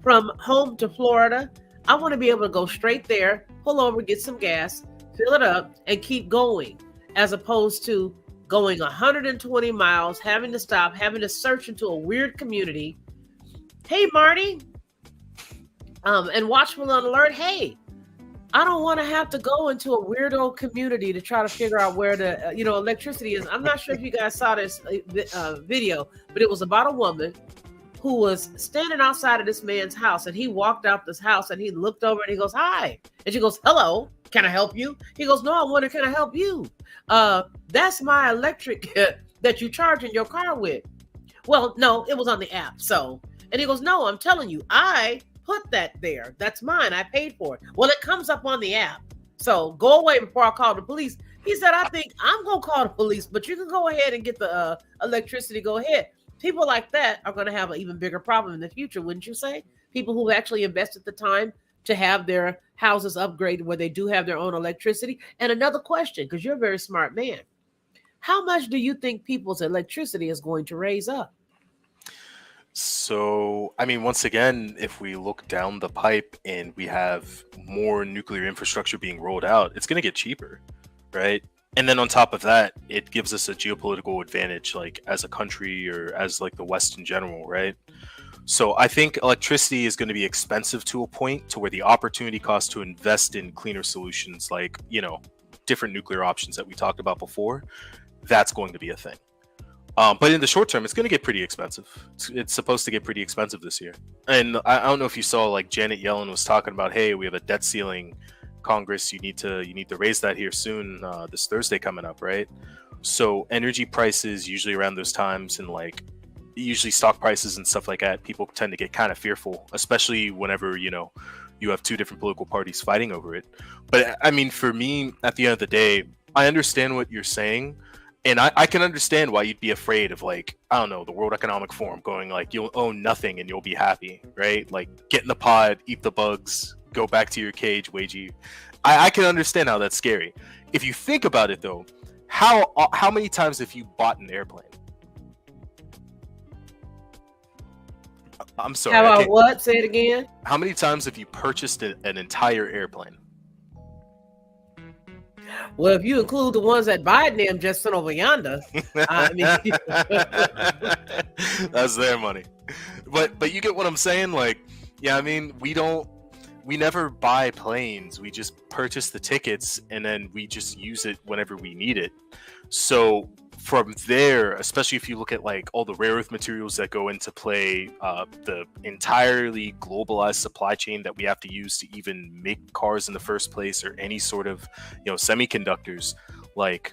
from home to Florida, I want to be able to go straight there, pull over, get some gas, fill it up, and keep going, as opposed to going 120 miles, having to stop, having to search into a weird community. Hey, Marty. And watchful and alert. Hey, I don't want to have to go into a weirdo community to try to figure out where the, electricity is. I'm not sure if you guys saw this video, but it was about a woman who was standing outside of this man's house, and he walked out this house and he looked over and he goes, hi. And she goes, hello, can I help you? He goes, no, I wonder, can I help you? That's my electric that you charge in your car with. Well, no, it was on the app. So, and he goes, no, I'm telling you, I put that there. That's mine. I paid for it. Well, it comes up on the app. So go away before I call the police. He said, I think I'm going to call the police, but you can go ahead and get the electricity. Go ahead. People like that are going to have an even bigger problem in the future, wouldn't you say? People who actually invested the time to have their houses upgraded where they do have their own electricity? And another question, because you're a very smart man, how much do you think people's electricity is going to raise up? So, I mean, once again, if we look down the pipe and we have more nuclear infrastructure being rolled out, it's going to get cheaper, right? And then on top of that, it gives us a geopolitical advantage, like as a country or as like the West in general, right? So I think electricity is going to be expensive to a point to where the opportunity cost to invest in cleaner solutions, like, different nuclear options that we talked about before, that's going to be a thing. But in the short term, it's going to get pretty expensive. It's supposed to get pretty expensive this year. And I don't know if you saw, like, Janet Yellen was talking about, hey, we have a debt ceiling, Congress. You need to raise that here soon. This Thursday coming up, right? So energy prices usually around those times, and like usually stock prices and stuff like that, people tend to get kind of fearful, especially whenever you have two different political parties fighting over it. But I mean, for me, at the end of the day, I understand what you're saying. And I can understand why you'd be afraid of, like, I don't know, the World Economic Forum going like, you'll own nothing and you'll be happy, right? Like, get in the pod, eat the bugs, go back to your cage, Weiji. I can understand how that's scary. If you think about it, though, how many times have you bought an airplane? I'm sorry. How about what? Say it again. How many times have you purchased an entire airplane? Well, if you include the ones that Biden them just sent over yonder, I mean, that's their money. But you get what I'm saying? Like, yeah, I mean, we never buy planes. We just purchase the tickets and then we just use it whenever we need it. So from there, especially if you look at like all the rare earth materials that go into play, the entirely globalized supply chain that we have to use to even make cars in the first place, or any sort of semiconductors, like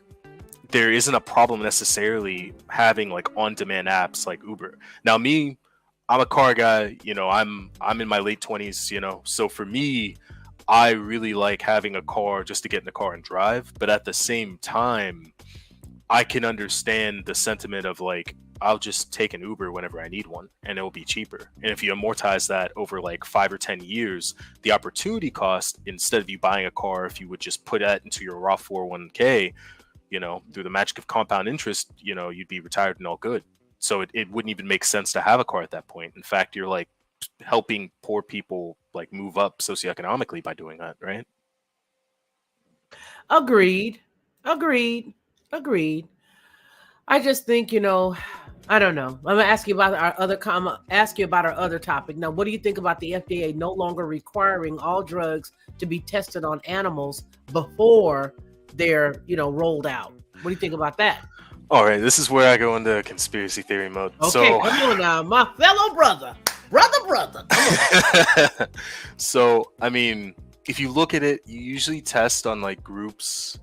there isn't a problem necessarily having like on-demand apps like Uber. Now me, I'm a car guy, I'm in my late 20s, so for me, I really like having a car just to get in the car and drive. But at the same time, I can understand the sentiment of like, I'll just take an Uber whenever I need one and it'll be cheaper. And if you amortize that over like 5 or 10 years, the opportunity cost, instead of you buying a car, if you would just put that into your Roth 401k, through the magic of compound interest, you'd be retired and all good. So it wouldn't even make sense to have a car at that point. In fact, you're like helping poor people like move up socioeconomically by doing that, right? Agreed. I just think, I don't know. I'm gonna ask you about our other topic. Now, what do you think about the FDA no longer requiring all drugs to be tested on animals before they're, rolled out? What do you think about that? All right, this is where I go into conspiracy theory mode. Okay, come on now, my fellow brother. Come on. So, I mean, if you look at it, you usually test on like groups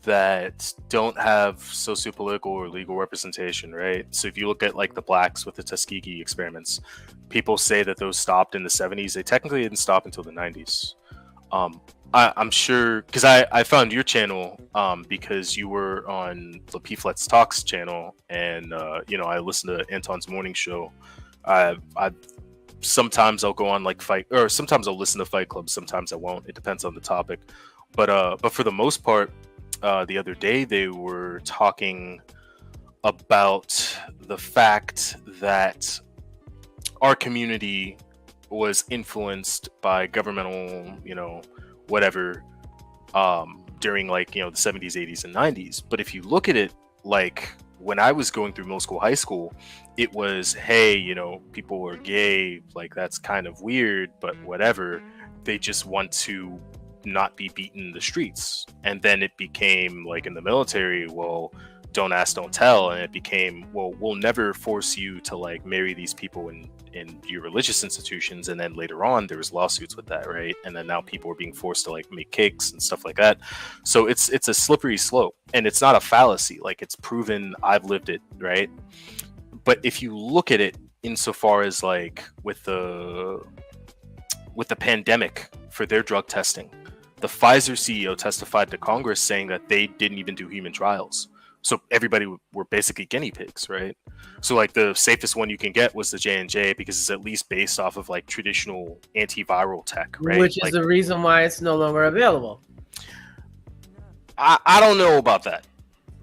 that don't have sociopolitical or legal representation, right? So if you look at like the blacks with the Tuskegee experiments, people say that those stopped in the 70s. They technically didn't stop until the 90s. I'm sure, because I found your channel because you were on the PFLEX Talks channel, and I listened to Anton's morning show. I sometimes I'll go on like sometimes I'll listen to Fight Club, sometimes I won't. It depends on the topic. But for the most part, the other day they were talking about the fact that our community was influenced by governmental, whatever, during like, the 70s, 80s, and 90s. But if you look at it, like when I was going through middle school, high school, it was, hey, people are gay, like that's kind of weird, but whatever. They just want to not be beaten in the streets. And then it became like in the military, well, don't ask, don't tell. And it became, well, we'll never force you to like marry these people in your religious institutions. And then later on there was lawsuits with that, right? And then now people are being forced to like make cakes and stuff like that. So it's a slippery slope, and it's not a fallacy. Like, it's proven, I've lived it, right? But if you look at it insofar as like with the pandemic for their drug testing, the Pfizer CEO testified to Congress saying that they didn't even do human trials. So everybody were basically guinea pigs, right? So like the safest one you can get was the J&J because it's at least based off of like traditional antiviral tech, right? Which is like, the reason why it's no longer available. I don't know about that.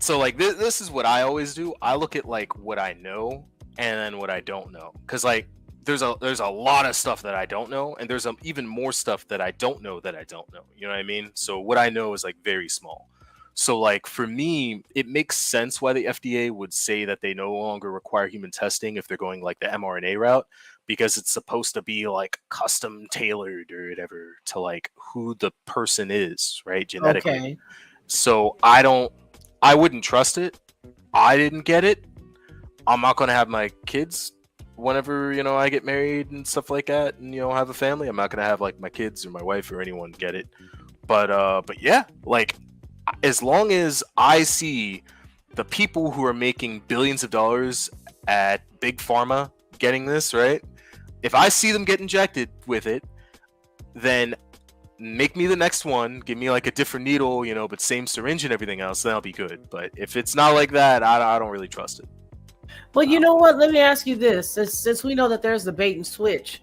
So like this is what I always do. I look at like what I know and then what I don't know, because like there's a lot of stuff that I don't know, and there's even more stuff that I don't know that I don't know. You know what I mean? So what I know is like very small. So like for me, it makes sense why the FDA would say that they no longer require human testing if they're going like the mRNA route, because it's supposed to be like custom tailored or whatever to like who the person is, right? Genetically. Okay. So I wouldn't trust it. I didn't get it. I'm not going to have my kids whenever, I get married and stuff like that and, have a family. I'm not going to have like my kids or my wife or anyone get it. But yeah, like as long as I see the people who are making billions of dollars at big pharma getting this, right? If I see them get injected with it, then make me the next one, give me like a different needle, but same syringe and everything else, then I'll be good. But if it's not like that, I don't really trust it. Well, you know what? Let me ask you this. Since we know that there's the bait and switch,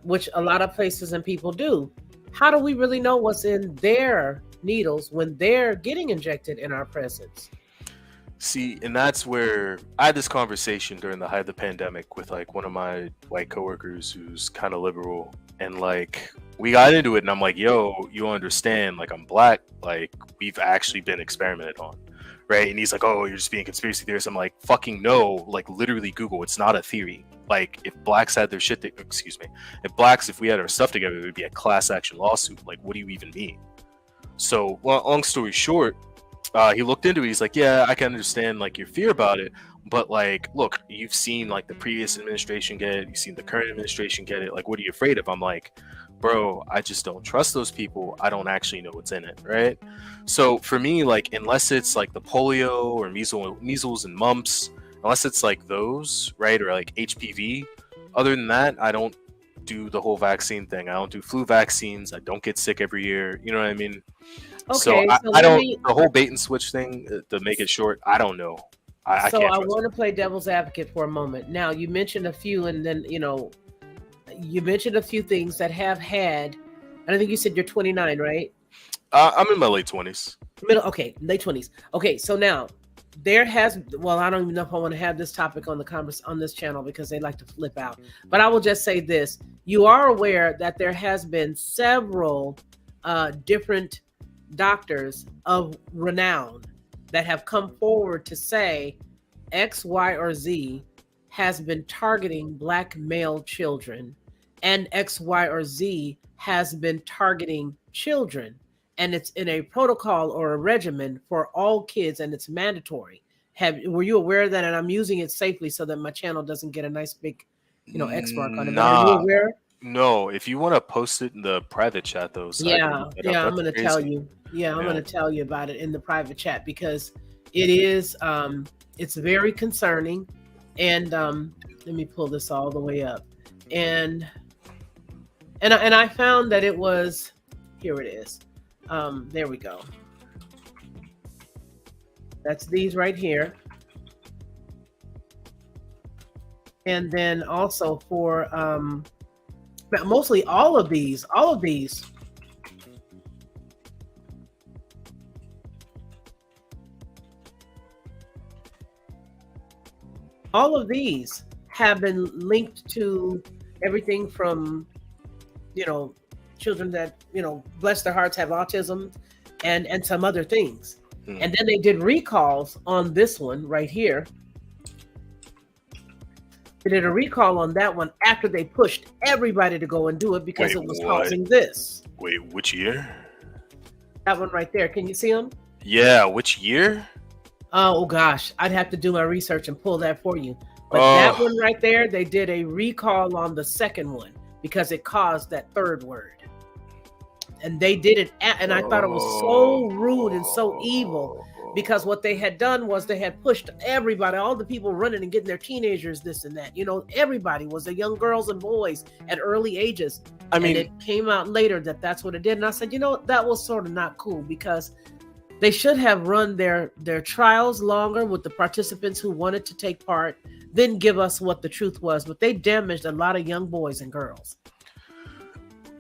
which a lot of places and people do, how do we really know what's in their needles when they're getting injected in our presence? See, and that's where I had this conversation during the height of the pandemic with like one of my white coworkers who's kind of liberal, and like we got into it and I'm like, yo, you understand, like I'm black, like we've actually been experimented on, right? And he's like, oh, you're just being conspiracy theorist. I'm like, fucking no, like literally Google, it's not a theory. Like if blacks had their shit, if we had our stuff together, it would be a class action lawsuit. Like what do you even mean? So long story short, he looked into it. He's like, yeah, I can understand like your fear about it, but like, look, you've seen like the previous administration get it, you've seen the current administration get it. Like, what are you afraid of? I'm like, bro, I just don't trust those people. I don't actually know what's in it, right? So for me, like, unless it's like the polio or measles and mumps, unless it's like those, right, or like HPV, other than that, I don't do the whole vaccine thing. I don't do flu vaccines. I don't get sick every year. You know what I mean? Okay, so I don't. The whole bait and switch thing, to make it short, I don't know. I so can't I want to play devil's advocate for a moment. Now you mentioned a few, and then you mentioned a few things that have had. And I think you said you're 29, right? I'm in my late 20s. Okay, late 20s. Okay, so now there has. Well, I don't even know if I want to have this topic on on this channel because they like to flip out. But I will just say this: you are aware that there has been several different doctors of renown that have come forward to say X, Y, or Z has been targeting Black male children, and X, Y, or Z has been targeting children, and it's in a protocol or a regimen for all kids, and it's mandatory. Were you aware of that? And I'm using it safely so that my channel doesn't get a nice big, X mark on it. But are you aware? No, if you want to post it in the private chat, though. So I'm going to tell you. Yeah, I'm going to tell you about it in the private chat because it is, it's very concerning. And let me pull this all the way up. And I found that it was, here it is. There we go. That's these right here. And then also for, mostly all of these, all of these have been linked to everything from, children that, bless their hearts, have autism and some other things. And then they did recalls on this one right here. They did a recall on that one after they pushed everybody to go and do it because it was causing this. Wait, which year? That one right there. Can you see them? Yeah, which year? Oh gosh, I'd have to do my research and pull that for you. But that one right there, they did a recall on the second one because it caused that third word. And they did it, and I thought it was so rude and so evil because what they had done was they had pushed everybody, all the people running and getting their teenagers this and that. Everybody was the young girls and boys at early ages. I mean, and it came out later that that's what it did. And I said, that was sort of not cool because They should have run their trials longer with the participants who wanted to take part, then give us what the truth was. But they damaged a lot of young boys and girls.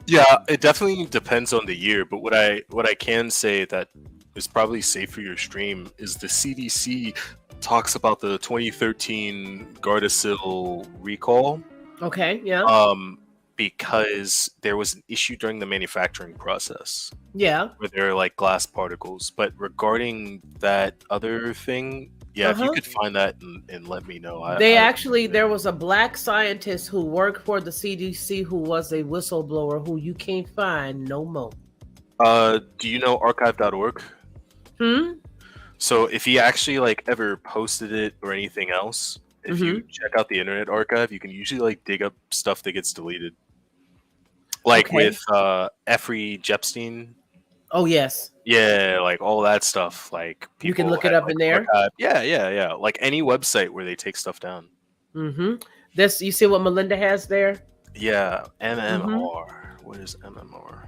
Yeah, it definitely depends on the year, but what I can say that is probably safe for your stream is the CDC talks about the 2013 Gardasil recall. Okay, yeah. Because there was an issue during the manufacturing process. Yeah. Where there are like glass particles. But regarding that other thing, yeah, if you could find that and let me know. There was a black scientist who worked for the CDC who was a whistleblower who you can't find no more. Do you know archive.org? So if he actually like ever posted it or anything else, if you check out the Internet Archive, you can usually like dig up stuff that gets deleted. Like with Jeffrey Epstein. Oh yes. Yeah, like all that stuff. Like you can look it up in there. Yeah. Like any website where they take stuff down. This, you see what Melinda has there? Yeah, MMR. What is MMR?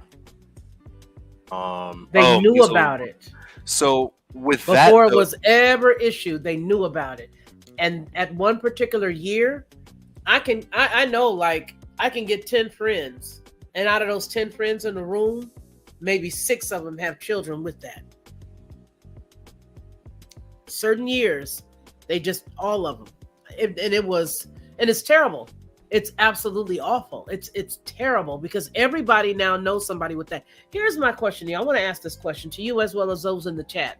They knew about it. So with before it was ever issued, they knew about it. And at one particular year, I know like I can get 10 friends, and out of those 10 friends in the room, maybe 6 of them have children with that. Certain years, they just, all of them. And it's terrible. It's absolutely awful. It's terrible because everybody now knows somebody with that. Here's my question. I want to ask this question to you as well as those in the chat.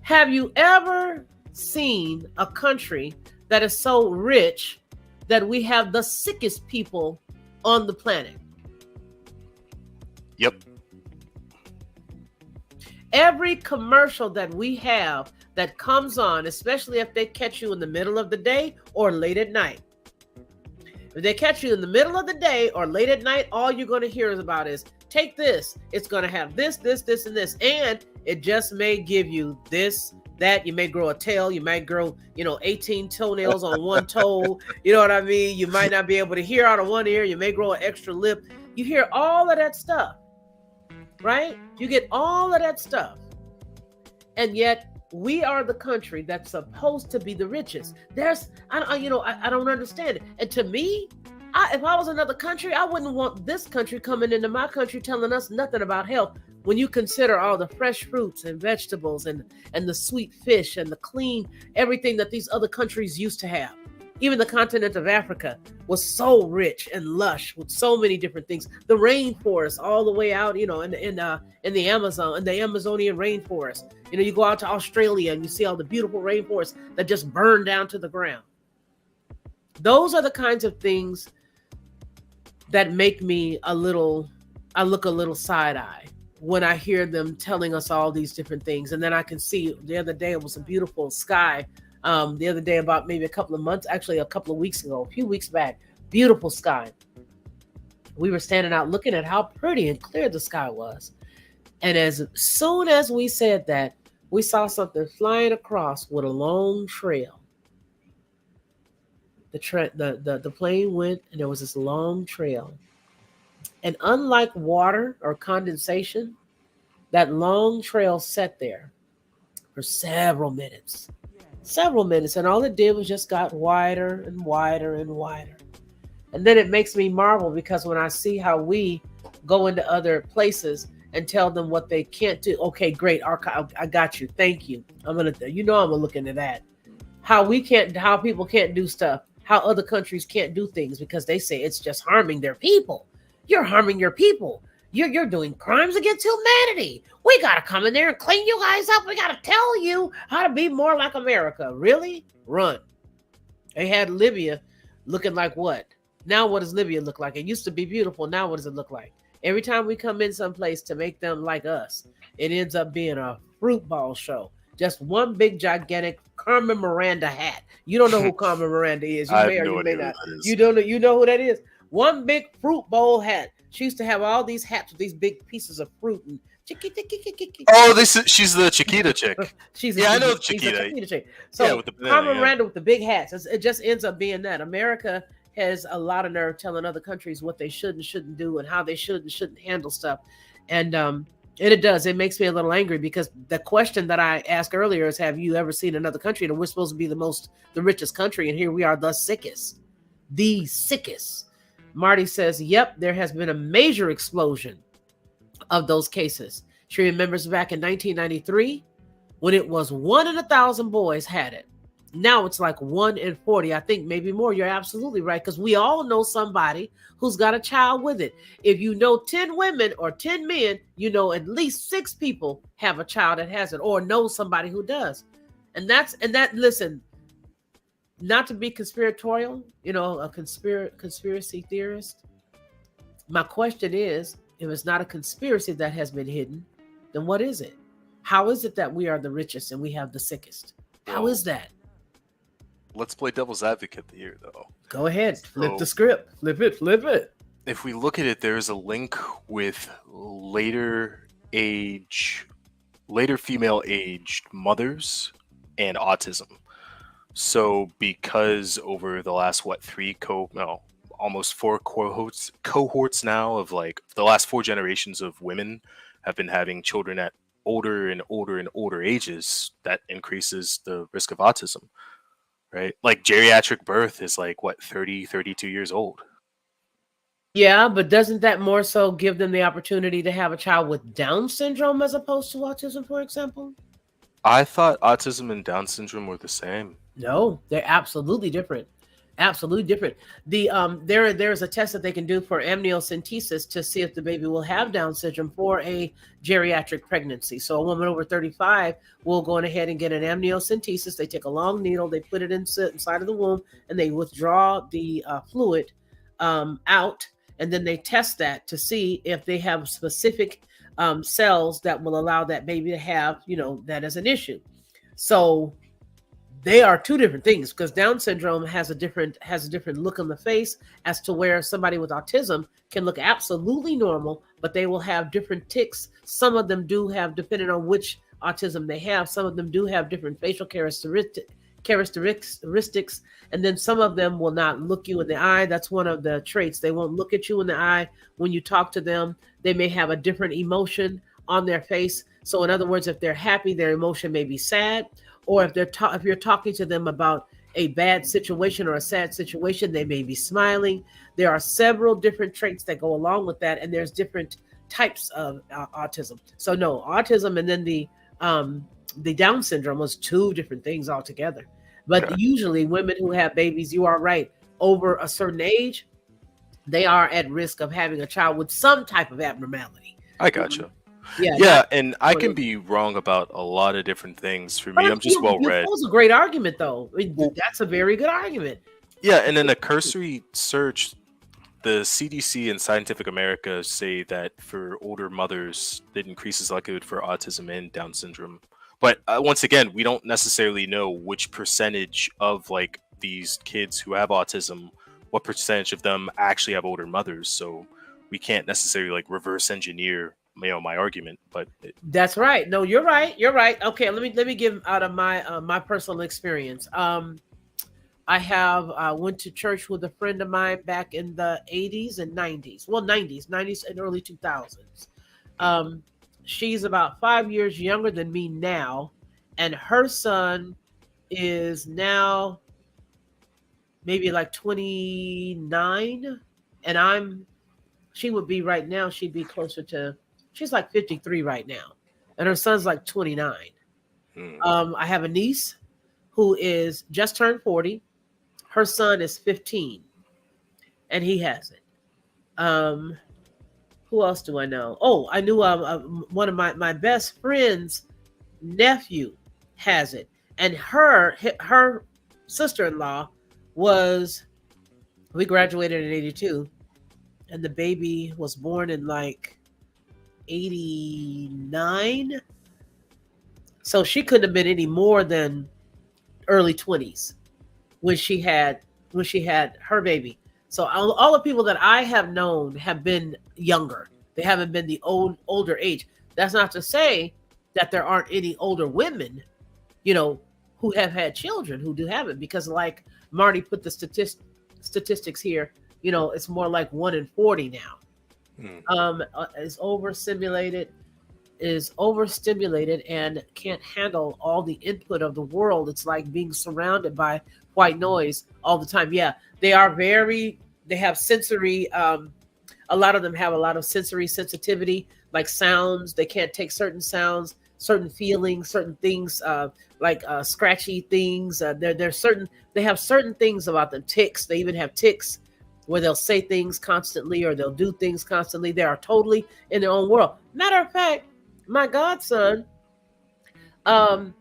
Have you ever seen a country that is so rich that we have the sickest people on the planet? Yep. Every commercial that we have that comes on, especially if they catch you in the middle of the day or late at night. If they catch you in the middle of the day or late at night, all you're going to hear is take this. It's going to have this, this, this, and this. And it just may give you this, that. You may grow a tail. You might grow, 18 toenails on one toe. You know what I mean? You might not be able to hear out of one ear. You may grow an extra lip. You hear all of that stuff, right? You get all of that stuff. And yet we are the country that's supposed to be the richest. I don't understand it. And to me, if I was another country, I wouldn't want this country coming into my country telling us nothing about health. When you consider all the fresh fruits and vegetables and the sweet fish and the clean, everything that these other countries used to have. Even the continent of Africa was so rich and lush with so many different things. The rainforest all the way out, in the Amazon, in the Amazonian rainforest. You go out to Australia and you see all the beautiful rainforests that just burn down to the ground. Those are the kinds of things that make me I look a little side-eye when I hear them telling us all these different things. And then I can see the other day, it was a beautiful sky. The other day, about maybe a couple of weeks ago, a few weeks back, beautiful sky. We were standing out looking at how pretty and clear the sky was. And as soon as we said that, we saw something flying across with a long trail. The plane went and there was this long trail. And unlike water or condensation, that long trail sat there for several minutes. And all it did was just got wider and wider and wider. And then it makes me marvel because when I see how we go into other places and tell them what they can't do. Okay, great. I got you. Thank you. I'm gonna look into that. How people can't do stuff, how other countries can't do things because they say it's just harming their people. You're harming your people. You're doing crimes against humanity. We got to come in there and clean you guys up. We got to tell you how to be more like America. Really? Run. They had Libya looking like what? Now what does Libya look like? It used to be beautiful. Now what does it look like? Every time we come in someplace to make them like us, it ends up being a fruit ball show. Just one big gigantic Carmen Miranda hat. You don't know who Carmen Miranda is. You may or you may not. You don't know. You know who that is? One big fruit bowl hat. She used to have all these hats with these big pieces of fruit and she's the Chiquita chick. I know Chiquita chick. So Carmen Miranda with the big hats. It just ends up being that. America has a lot of nerve telling other countries what they should and shouldn't do and how they should and shouldn't handle stuff. And And it does. It makes me a little angry because the question that I asked earlier is, have you ever seen another country? And we're supposed to be the richest country. And here we are, the sickest. The sickest. Marty says, yep, there has been a major explosion of those cases. She remembers back in 1993 when it was 1 in 1,000 boys had it. Now it's like 1 in 40. I think maybe more. You're absolutely right, because we all know somebody who's got a child with it. If you know 10 women or 10 men, you know at least 6 people have a child that has it or know somebody who does. And listen, not to be conspiratorial, a conspiracy theorist. My question is, if it's not a conspiracy that has been hidden, then what is it? How is it that we are the richest and we have the sickest? How is that? Let's play devil's advocate here, though. Go ahead. Flip the script. Flip it. If we look at it, there's a link with later female aged mothers and autism. So because over the last, almost 4 cohorts now of like the last 4 generations of women have been having children at older and older ages, that increases the risk of autism. Right? Like geriatric birth is like 30, 32 years old. Yeah, but doesn't that more so give them the opportunity to have a child with Down syndrome as opposed to autism, for example? I thought autism and Down syndrome were the same. No, they're absolutely different. Absolutely different. There's a test that they can do for amniocentesis to see if the baby will have Down syndrome for a geriatric pregnancy. So a woman over 35 will go ahead and get an amniocentesis. They take a long needle, they put it inside of the womb, and they withdraw the fluid out, and then they test that to see if they have specific cells that will allow that baby to have, that as an issue. So they are 2 different things, because Down syndrome has a different look on the face, as to where somebody with autism can look absolutely normal, but they will have different tics. Some of them do have, depending on which autism they have, some of them do have different facial characteristics, and then some of them will not look you in the eye. That's one of the traits. They won't look at you in the eye when you talk to them. They may have a different emotion on their face. So in other words, if they're happy, their emotion may be sad. Or if you're talking to them about a bad situation or a sad situation, they may be smiling. There are several different traits that go along with that, and there's different types of autism. So no, autism and then the Down syndrome was 2 different things altogether. But usually women who have babies, you are right, over a certain age, they are at risk of having a child with some type of abnormality. I gotcha. Yeah, and I can be wrong about a lot of different things. For me, I'm just well read. That was a great argument, though. That's a very good argument. Yeah, and in a cursory search, the CDC and Scientific America say that for older mothers, it increases likelihood for autism and Down syndrome. But once again, we don't necessarily know which percentage of like these kids who have autism, what percentage of them actually have older mothers. So we can't necessarily like reverse engineer my argument, but that's right. No, you're right. Okay, let me give out of my personal experience. I went to church with a friend of mine back in the 80s and 90s. Well, 90s and early 2000s. She's about 5 years younger than me now, and her son is now maybe like 29, and she would be right now, she'd be closer to, she's like 53 right now, and her son's like 29. I have a niece who is just turned 40. Her son is 15, and he has it. Who else do I know? Oh, I knew one of my best friend's nephew has it, and her sister-in-law we graduated in 82, and the baby was born in like 89. So she couldn't have been any more than early 20s when she had her baby. So all the people that I have known have been younger. They haven't been the older age. That's not to say that there aren't any older women, who have had children who do have it, because like Marty put the statistics here, it's more like 1 in 40 now. It's overstimulated. is overstimulated and can't handle all the input of the world. It's like being surrounded by white noise all the time. Yeah, they have sensory, a lot of them have a lot of sensory sensitivity, like sounds. They can't take certain sounds, certain feelings, certain things, scratchy things. There's certain, they have certain things about them. Ticks. They even have ticks where they'll say things constantly or they'll do things constantly. They are totally in their own world. Matter of fact, my godson um,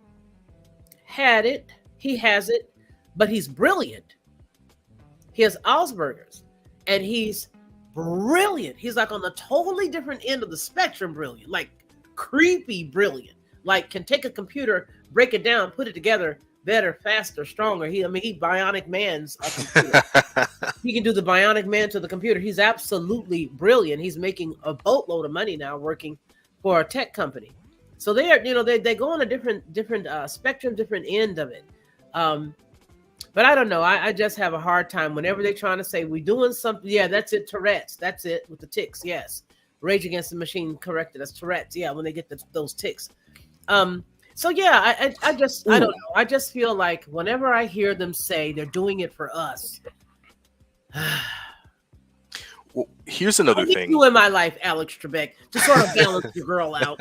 had it. He has it, but he's brilliant. He has Asperger's, and he's brilliant. He's like on the totally different end of the spectrum, brilliant, like creepy brilliant. Like can take a computer, break it down, put it together better, faster, stronger. He bionic man's a computer. He can do the bionic man to the computer. He's absolutely brilliant. He's making a boatload of money now working for a tech company. So they are, they go on a different spectrum, different end of it. But I don't know. I just have a hard time whenever they're trying to say we're doing something. Yeah, that's it. Tourette's. That's it with the ticks. Yes. Rage Against the Machine corrected. That's Tourette's. Yeah, when they get those ticks. So yeah, I don't know. I just feel like whenever I hear them say they're doing it for us. Well, here's another thing. You in my life, Alex Trebek, to sort of balance your girl out.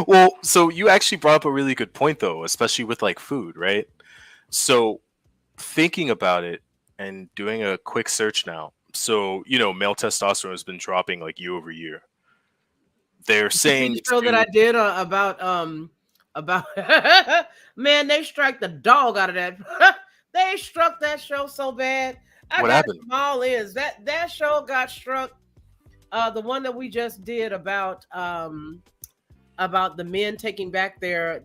Well, so you actually brought up a really good point, though, especially with like food, right? So thinking about it and doing a quick search now. So, male testosterone has been dropping like year over year. They're saying the show that I did about man, they struck the dog out of that. They struck that show so bad. What happened? Small is that show got struck. The one that we just did about the men taking back their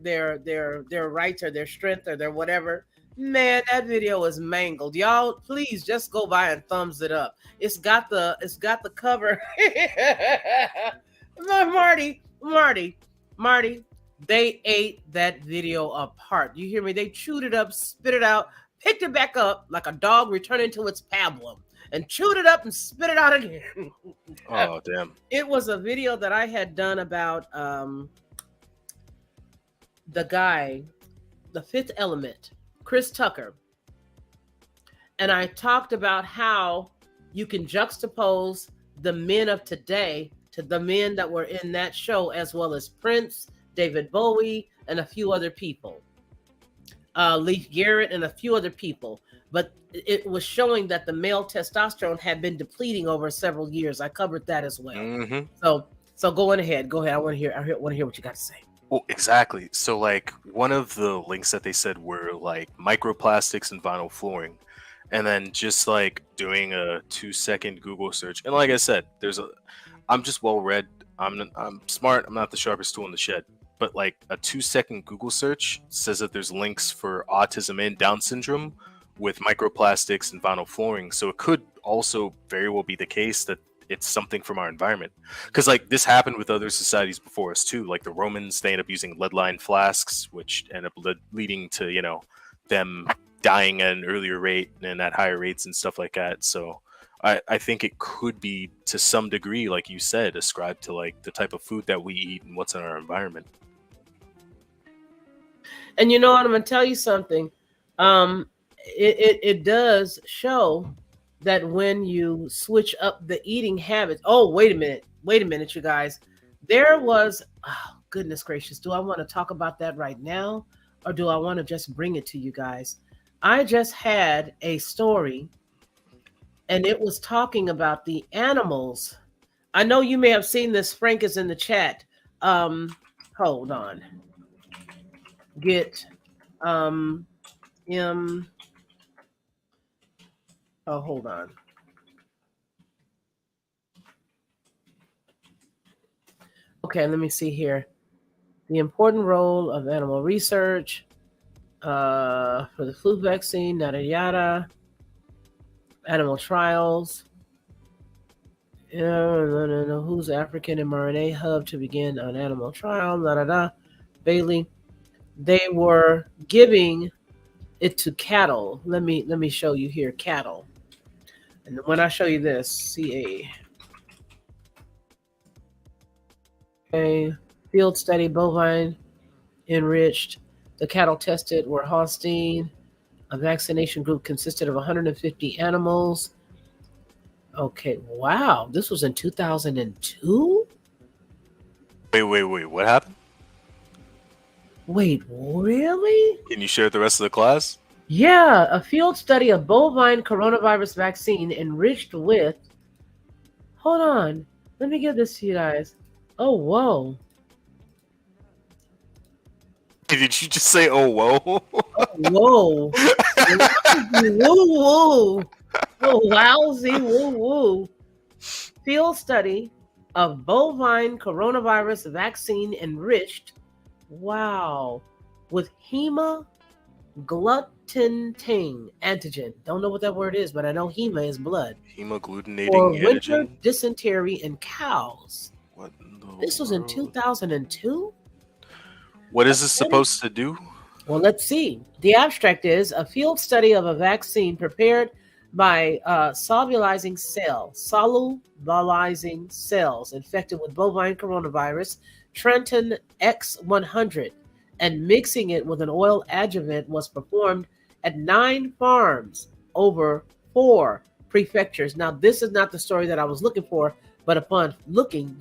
rights or their strength or their whatever. Man, that video is mangled. Y'all, please just go by and thumbs it up. It's got the cover. Marty, they ate that video apart. You hear me? They chewed it up, spit it out, picked it back up like a dog returning to its pablum, and chewed it up and spit it out again. Oh, damn. It was a video that I had done about the guy, The Fifth Element, Chris Tucker. And I talked about how you can juxtapose the men of today to the men that were in that show, as well as Prince, David Bowie, and a few other people. Leif Garrett and a few other people. But it was showing that the male testosterone had been depleting over several years. I covered that as well. Mm-hmm. So going ahead. Go ahead. I want to hear what you got to say. Well, exactly. So like one of the links that they said were like microplastics and vinyl flooring. And then just like doing a 2-second Google search. And like I said, I'm just well read. I'm smart. I'm not the sharpest tool in the shed. But like a 2-second Google search says that there's links for autism and Down syndrome with microplastics and vinyl flooring. So it could also very well be the case that it's something from our environment. Because like this happened with other societies before us too. Like the Romans, they end up using lead-lined flasks, which end up leading to, them dying at an earlier rate and at higher rates and stuff like that. So I think it could be to some degree, like you said, ascribed to like the type of food that we eat and what's in our environment. And you know what? I'm going to tell you something. It does show that when you switch up the eating habits. Oh, wait a minute, you guys. There was, oh, goodness gracious. Do I want to talk about that right now? Or do I want to just bring it to you guys? I just had a story, and it was talking about the animals. I know you may have seen this. Frank is in the chat. Hold on. Hold on. Okay, let me see here. The important role of animal research for the flu vaccine, yada yada. Animal trials. Who's African mRNA hub to begin an animal trial? Da da da. Bailey. They were giving it to cattle. Let me show you here, cattle. And when I show you this, CA. Okay. Field study, bovine enriched. The cattle tested were Holstein. A vaccination group consisted of 150 animals. Okay, wow. This was in 2002? Wait. What happened? Wait, really? Can you share with the rest of the class? Yeah, a field study of bovine coronavirus vaccine enriched with. Hold on. Let me give this to you guys. Oh, whoa. Did you just say, "Oh, whoa"? Whoa. Woo, woo. Oh, wowzy, woo, woo. Field study of bovine coronavirus vaccine enriched. Wow. With hemagglutinin antigen. Don't know what that word is, but I know hema is blood. For Hemagglutinating winter antigen. dysentery in cows. What in the This was in world? 2002? What is this supposed to do? Well, let's see. The abstract is a field study of a vaccine prepared by solubilizing cells infected with bovine coronavirus, Trenton X100, and mixing it with an oil adjuvant was performed at 9 farms over 4 prefectures. Now, this is not the story that I was looking for, but upon looking,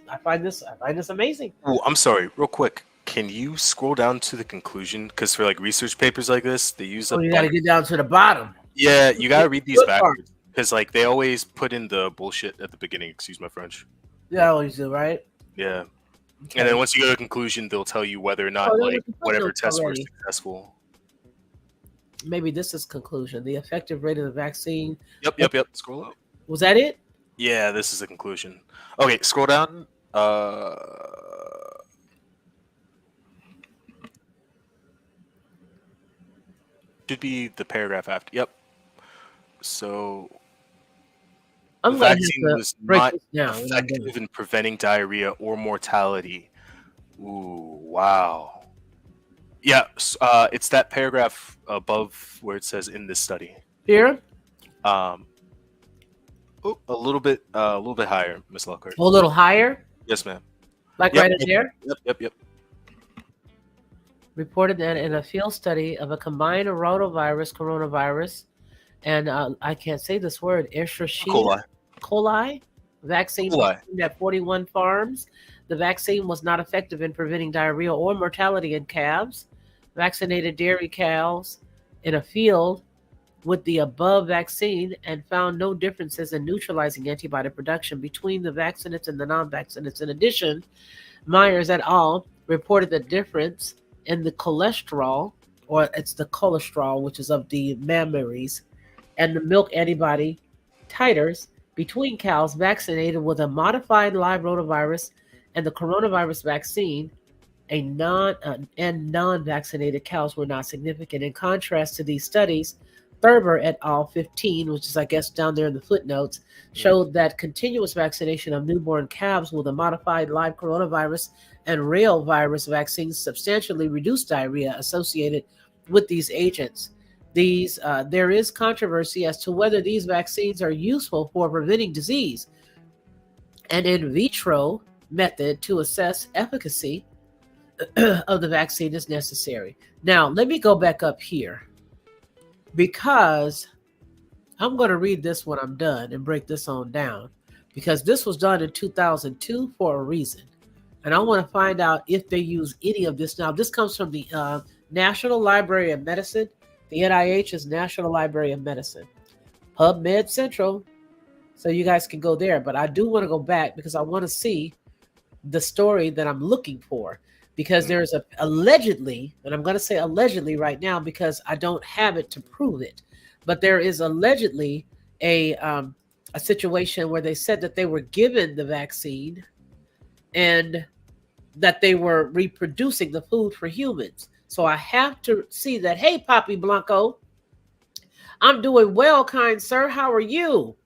I find this amazing. Oh, I'm sorry, real quick. Can you scroll down to the conclusion? Because for like research papers like this, they use Oh, you got to get down to the bottom. Yeah, you gotta read these Good part. backwards. Because like they always put in the bullshit at the beginning, excuse my French. Yeah, I always do, right? Yeah. Okay. And then once you go to conclusion, they'll tell you whether or not like whatever tests were successful. Maybe this is conclusion. The effective rate of the vaccine. Yep. Scroll up. Was that it? Yeah, this is the conclusion. Okay, scroll down. Should be the paragraph after. Yep. So I'm the going vaccine to was break not this down. effective in preventing diarrhea or mortality. Ooh, wow. Yeah, it's that paragraph above where it says "in this study." Here? A little bit higher, Miss Lockhart. A little higher? Yes, ma'am. Like right in there? Yep. Reported that in a field study of a combined rotavirus, coronavirus, and I can't say this word, Escherichia coli vaccine at 41 farms. The vaccine was not effective in preventing diarrhea or mortality in calves. Vaccinated dairy cows in a field with the above vaccine and found no differences in neutralizing antibody production between the vaccinates and the non-vaccinates. In addition, Myers et al. Reported the difference in the cholesterol, or it's the cholesterol, which is of the mammaries, and the milk antibody titers between cows vaccinated with a modified live rotavirus and the coronavirus vaccine. Non-vaccinated cows were not significant. In contrast to these studies, Thurber et al. 15, which is I guess down there in the footnotes, showed that continuous vaccination of newborn calves with a modified live coronavirus and rail virus vaccines substantially reduced diarrhea associated with these agents. There is controversy as to whether these vaccines are useful for preventing disease. An in vitro method to assess efficacy of the vaccine is necessary. Now, let me go back up here because I'm going to read this when I'm done and break this on down, because this was done in 2002 for a reason. And I want to find out if they use any of this. Now, this comes from the National Library of Medicine. The NIH is National Library of Medicine. PubMed Central. So you guys can go there. But I do want to go back because I want to see the story that I'm looking for. Because there's allegedly, and I'm going to say allegedly right now because I don't have it to prove it. But there is allegedly a situation where they said that they were given the vaccine and that they were reproducing the food for humans. So I have to see that, hey, Poppy Blanco, I'm doing well, kind sir. How are you?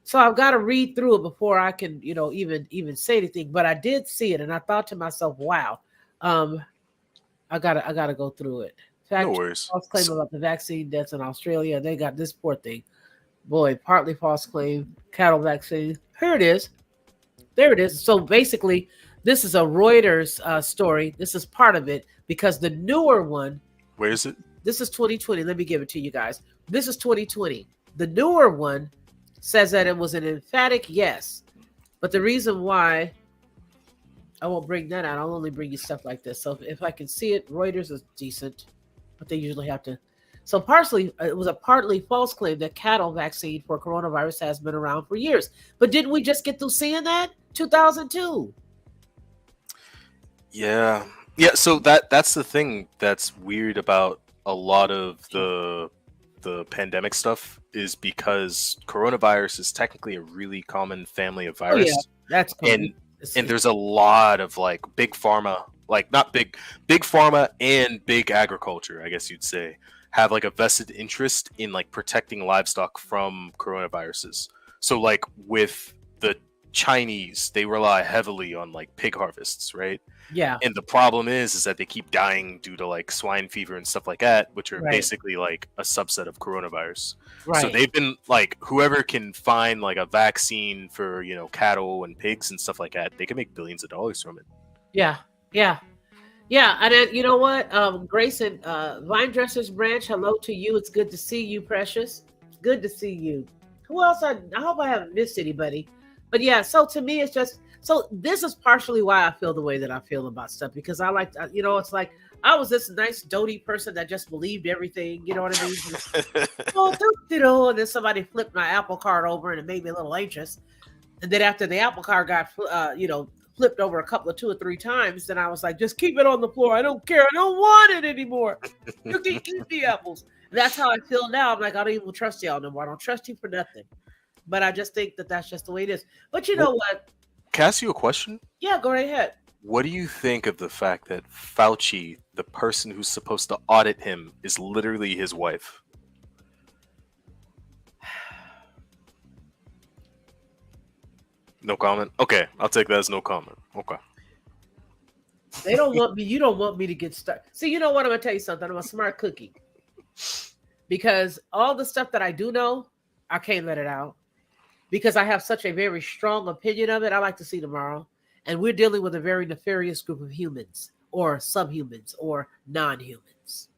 So I've got to read through it before I can, even say anything. But I did see it, and I thought to myself, wow, I gotta go through it. No worries. False claim about the vaccine deaths in Australia. They got this poor thing. Boy, partly false claim, cattle vaccine. Here it is. There it is. So basically, This is a Reuters story. This is part of it because the newer one. Where is it? This is 2020. Let me give it to you guys. This is 2020. The newer one says that it was an emphatic yes. But the reason why I won't bring that out, I'll only bring you stuff like this. So if I can see it, Reuters is decent, but they usually have to. So it was a partly false claim that cattle vaccine for coronavirus has been around for years. But didn't we just get through seeing that? 2002. Yeah. Yeah, so that's the thing that's weird about a lot of the pandemic stuff is because coronavirus is technically a really common family of virus. Oh, yeah, that's cool. And there's a lot of like big pharma, like not big pharma and big agriculture, I guess you'd say, have like a vested interest in like protecting livestock from coronaviruses. So like with the Chinese, they rely heavily on like pig harvests, right? Yeah. And the problem is that they keep dying due to like swine fever and stuff like that, which are Right. basically like a subset of coronavirus. Right. So they've been like, whoever can find like a vaccine for, cattle and pigs and stuff like that, they can make billions of dollars from it. Yeah. Yeah. Yeah. And then, you know what? Grayson, Vine Dressers Branch, hello to you. It's good to see you, Precious. Good to see you. Who else? I hope I haven't missed anybody. But yeah, so to me, it's just, so this is partially why I feel the way that I feel about stuff, because I like, it's like I was this nice doty person that just believed everything, you know what I mean? And then somebody flipped my Apple Card over and it made me a little anxious. And then after the Apple Card got, flipped over a couple of 2 or 3 times, then I was like, just keep it on the floor. I don't care. I don't want it anymore. You can eat the apples. And that's how I feel now. I'm like, I don't even trust y'all no more. I don't trust you for nothing. But I just think that that's just the way it is. But you know what? Can I ask you a question? Yeah, go right ahead. What do you think of the fact that Fauci, the person who's supposed to audit him, is literally his wife? No comment? Okay, I'll take that as no comment. Okay. They don't want me. You don't want me to get started. See, you know what? I'm going to tell you something. I'm a smart cookie. Because all the stuff that I do know, I can't let it out. Because I have such a very strong opinion of it. I like to see tomorrow. And we're dealing with a very nefarious group of humans or subhumans or non-humans.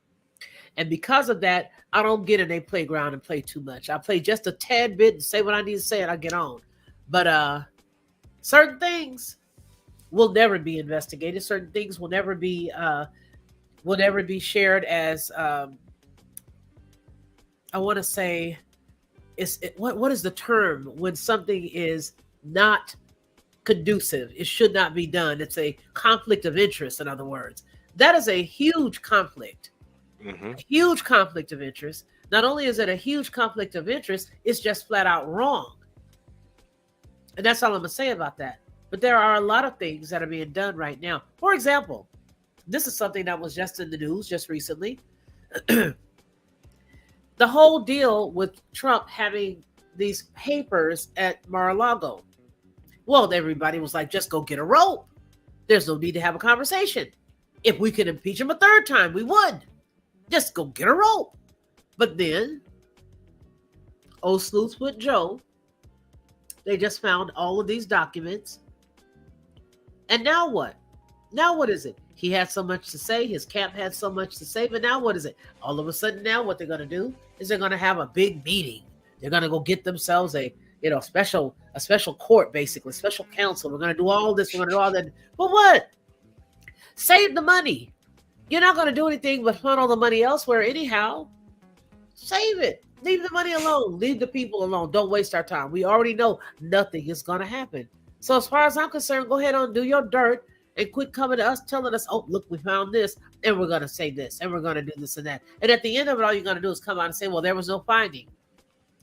And because of that, I don't get in a playground and play too much. I play just a tad bit and say what I need to say and I get on. But certain things will never be investigated. Certain things will never be shared as I want to say what is the term when something is not conducive? It should not be done. It's a conflict of interest, in other words. That is a huge conflict. Mm-hmm. A huge conflict of interest. Not only is it a huge conflict of interest, it's just flat out wrong. And that's all I'm going to say about that. But there are a lot of things that are being done right now. For example, this is something that was just in the news just recently. The whole deal with Trump having these papers at Mar-a-Lago. Well, everybody was like, just go get a rope. There's no need to have a conversation. If we could impeach him a third time, we would. Just go get a rope. But then, old Sleuthfoot Joe, they just found all of these documents. And now what? Now what is it? He had so much to say. His camp had so much to say. But now what is it? All of a sudden now what they're going to do is they're going to have a big meeting. They're going to go get themselves a special court, basically, special counsel. We're going to do all this. We're going to do all that. But what? Save the money. You're not going to do anything but fund all the money elsewhere anyhow. Save it. Leave the money alone. Leave the people alone. Don't waste our time. We already know nothing is going to happen. So as far as I'm concerned, go ahead and do your dirt and quit coming to us, telling us, oh, look, we found this, and we're going to say this, and we're going to do this and that. And at the end of it, all you're going to do is come out and say, well, there was no finding.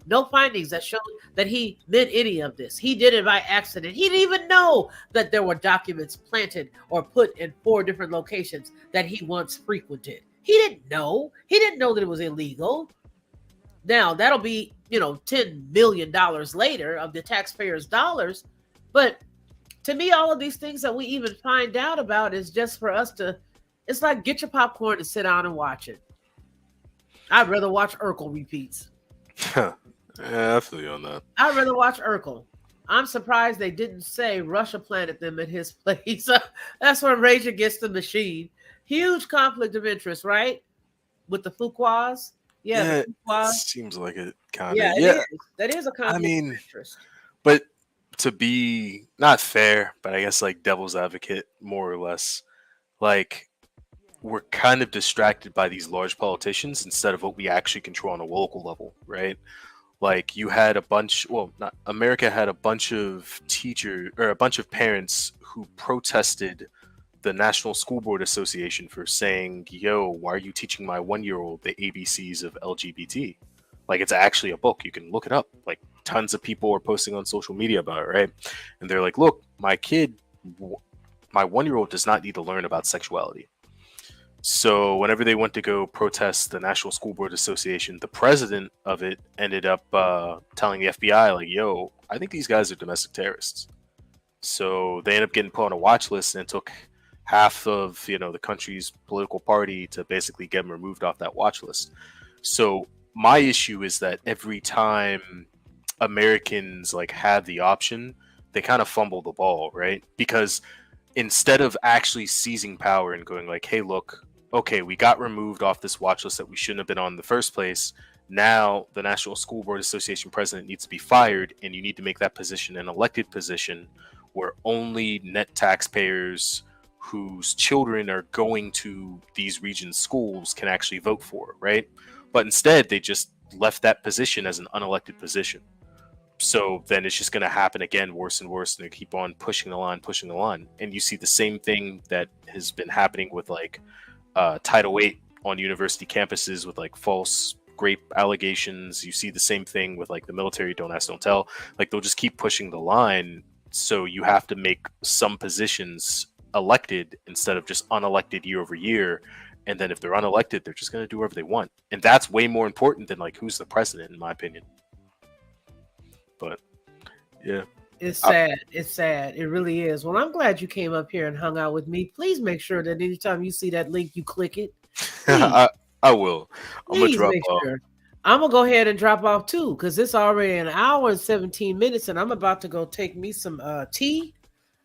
No findings that showed that he meant any of this. He did it by accident. He didn't even know that there were documents planted or put in 4 different locations that he once frequented. He didn't know. He didn't know that it was illegal. Now, that'll be, $10 million later of the taxpayers' dollars. But to me, all of these things that we even find out about is just for us to, it's like get your popcorn and sit down and watch it. I'd rather watch Urkel repeats. Yeah, I feel you on that. I'd rather watch Urkel. I'm surprised they didn't say Russia planted them at his place. That's when Rage Against the Machine. Huge conflict of interest, right? With the Fuquas. Yeah, Yeah, the it Fuquas. seems like it kind of. Yeah, it Yeah, is. That is a conflict of interest. but to be not fair, but I guess like devil's advocate, more or less, like we're kind of distracted by these large politicians instead of what we actually control on a local level, right? Like you had a bunch, well, not America had a bunch of a bunch of parents who protested the National School Board Association for saying, "Yo, why are you teaching my 1-year-old the ABCs of LGBT?" Like it's actually a book. You can look it up. Like tons of people are posting on social media about it, right? And they're like, "Look, my 1-year-old does not need to learn about sexuality." So whenever they went to go protest the National School Board Association, the president of it ended up telling the FBI, like, "Yo, I think these guys are domestic terrorists." So they ended up getting put on a watch list, and it took half of the country's political party to basically get them removed off that watch list. So my issue is that every time Americans like have the option, they kind of fumble the ball, right? Because instead of actually seizing power and going like, "Hey, look, okay, we got removed off this watch list that we shouldn't have been on in the first place. Now the National School Board Association president needs to be fired, and you need to make that position an elected position where only net taxpayers whose children are going to these region schools can actually vote for it," right? But instead, they just left that position as an unelected position. So then it's just going to happen again, worse and worse, and they keep on pushing the line. And you see the same thing that has been happening with like Title VIII on university campuses with like false rape allegations. You see the same thing with like the military, don't ask, don't tell. Like they'll just keep pushing the line. So you have to make some positions elected instead of just unelected year over year. And then if they're unelected, they're just going to do whatever they want. And that's way more important than like who's the president, in my opinion. But yeah, it's sad. It's sad. It really is. Well, I'm glad you came up here and hung out with me. Please make sure that anytime you see that link, you click it. I will. I'm gonna drop off. Sure. I'm gonna go ahead and drop off too, because it's already an hour and 17 minutes, and I'm about to go take me some tea.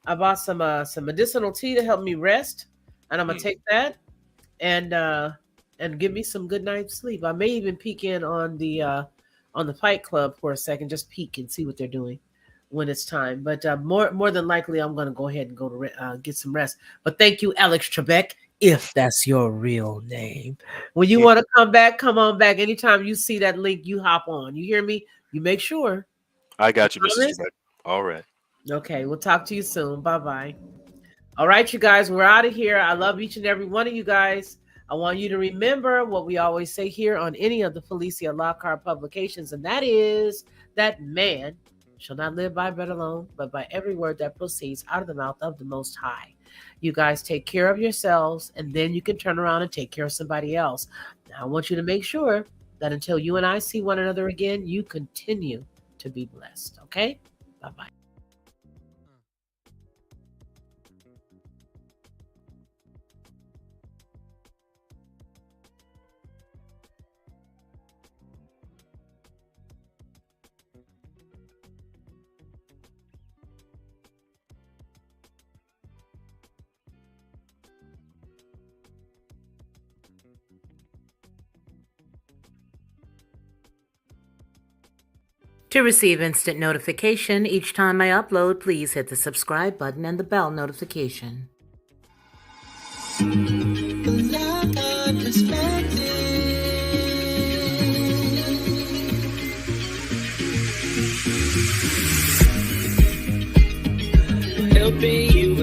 I bought some medicinal tea to help me rest, and I'm gonna take that and give me some good night's sleep. I may even peek in on the Fight Club for a second, just peek and see what they're doing when it's time. But more than likely, I'm going to go ahead and go to get some rest. But thank you, Alex Trebek, if that's your real name. When you want to come back, come on back. Anytime you see that link, you hop on. You hear me? You make sure. I got you, Mr. Trebek. All right. Okay, we'll talk to you soon. Bye-bye. All right, you guys, we're out of here. I love each and every one of you guys. I want you to remember what we always say here on any of the Felicia Lockhart publications, and that is that man shall not live by bread alone, but by every word that proceeds out of the mouth of the Most High. You guys take care of yourselves, and then you can turn around and take care of somebody else. Now, I want you to make sure that until you and I see one another again, you continue to be blessed, okay? Bye-bye. To receive instant notification each time I upload, please hit the subscribe button and the bell notification. Helping you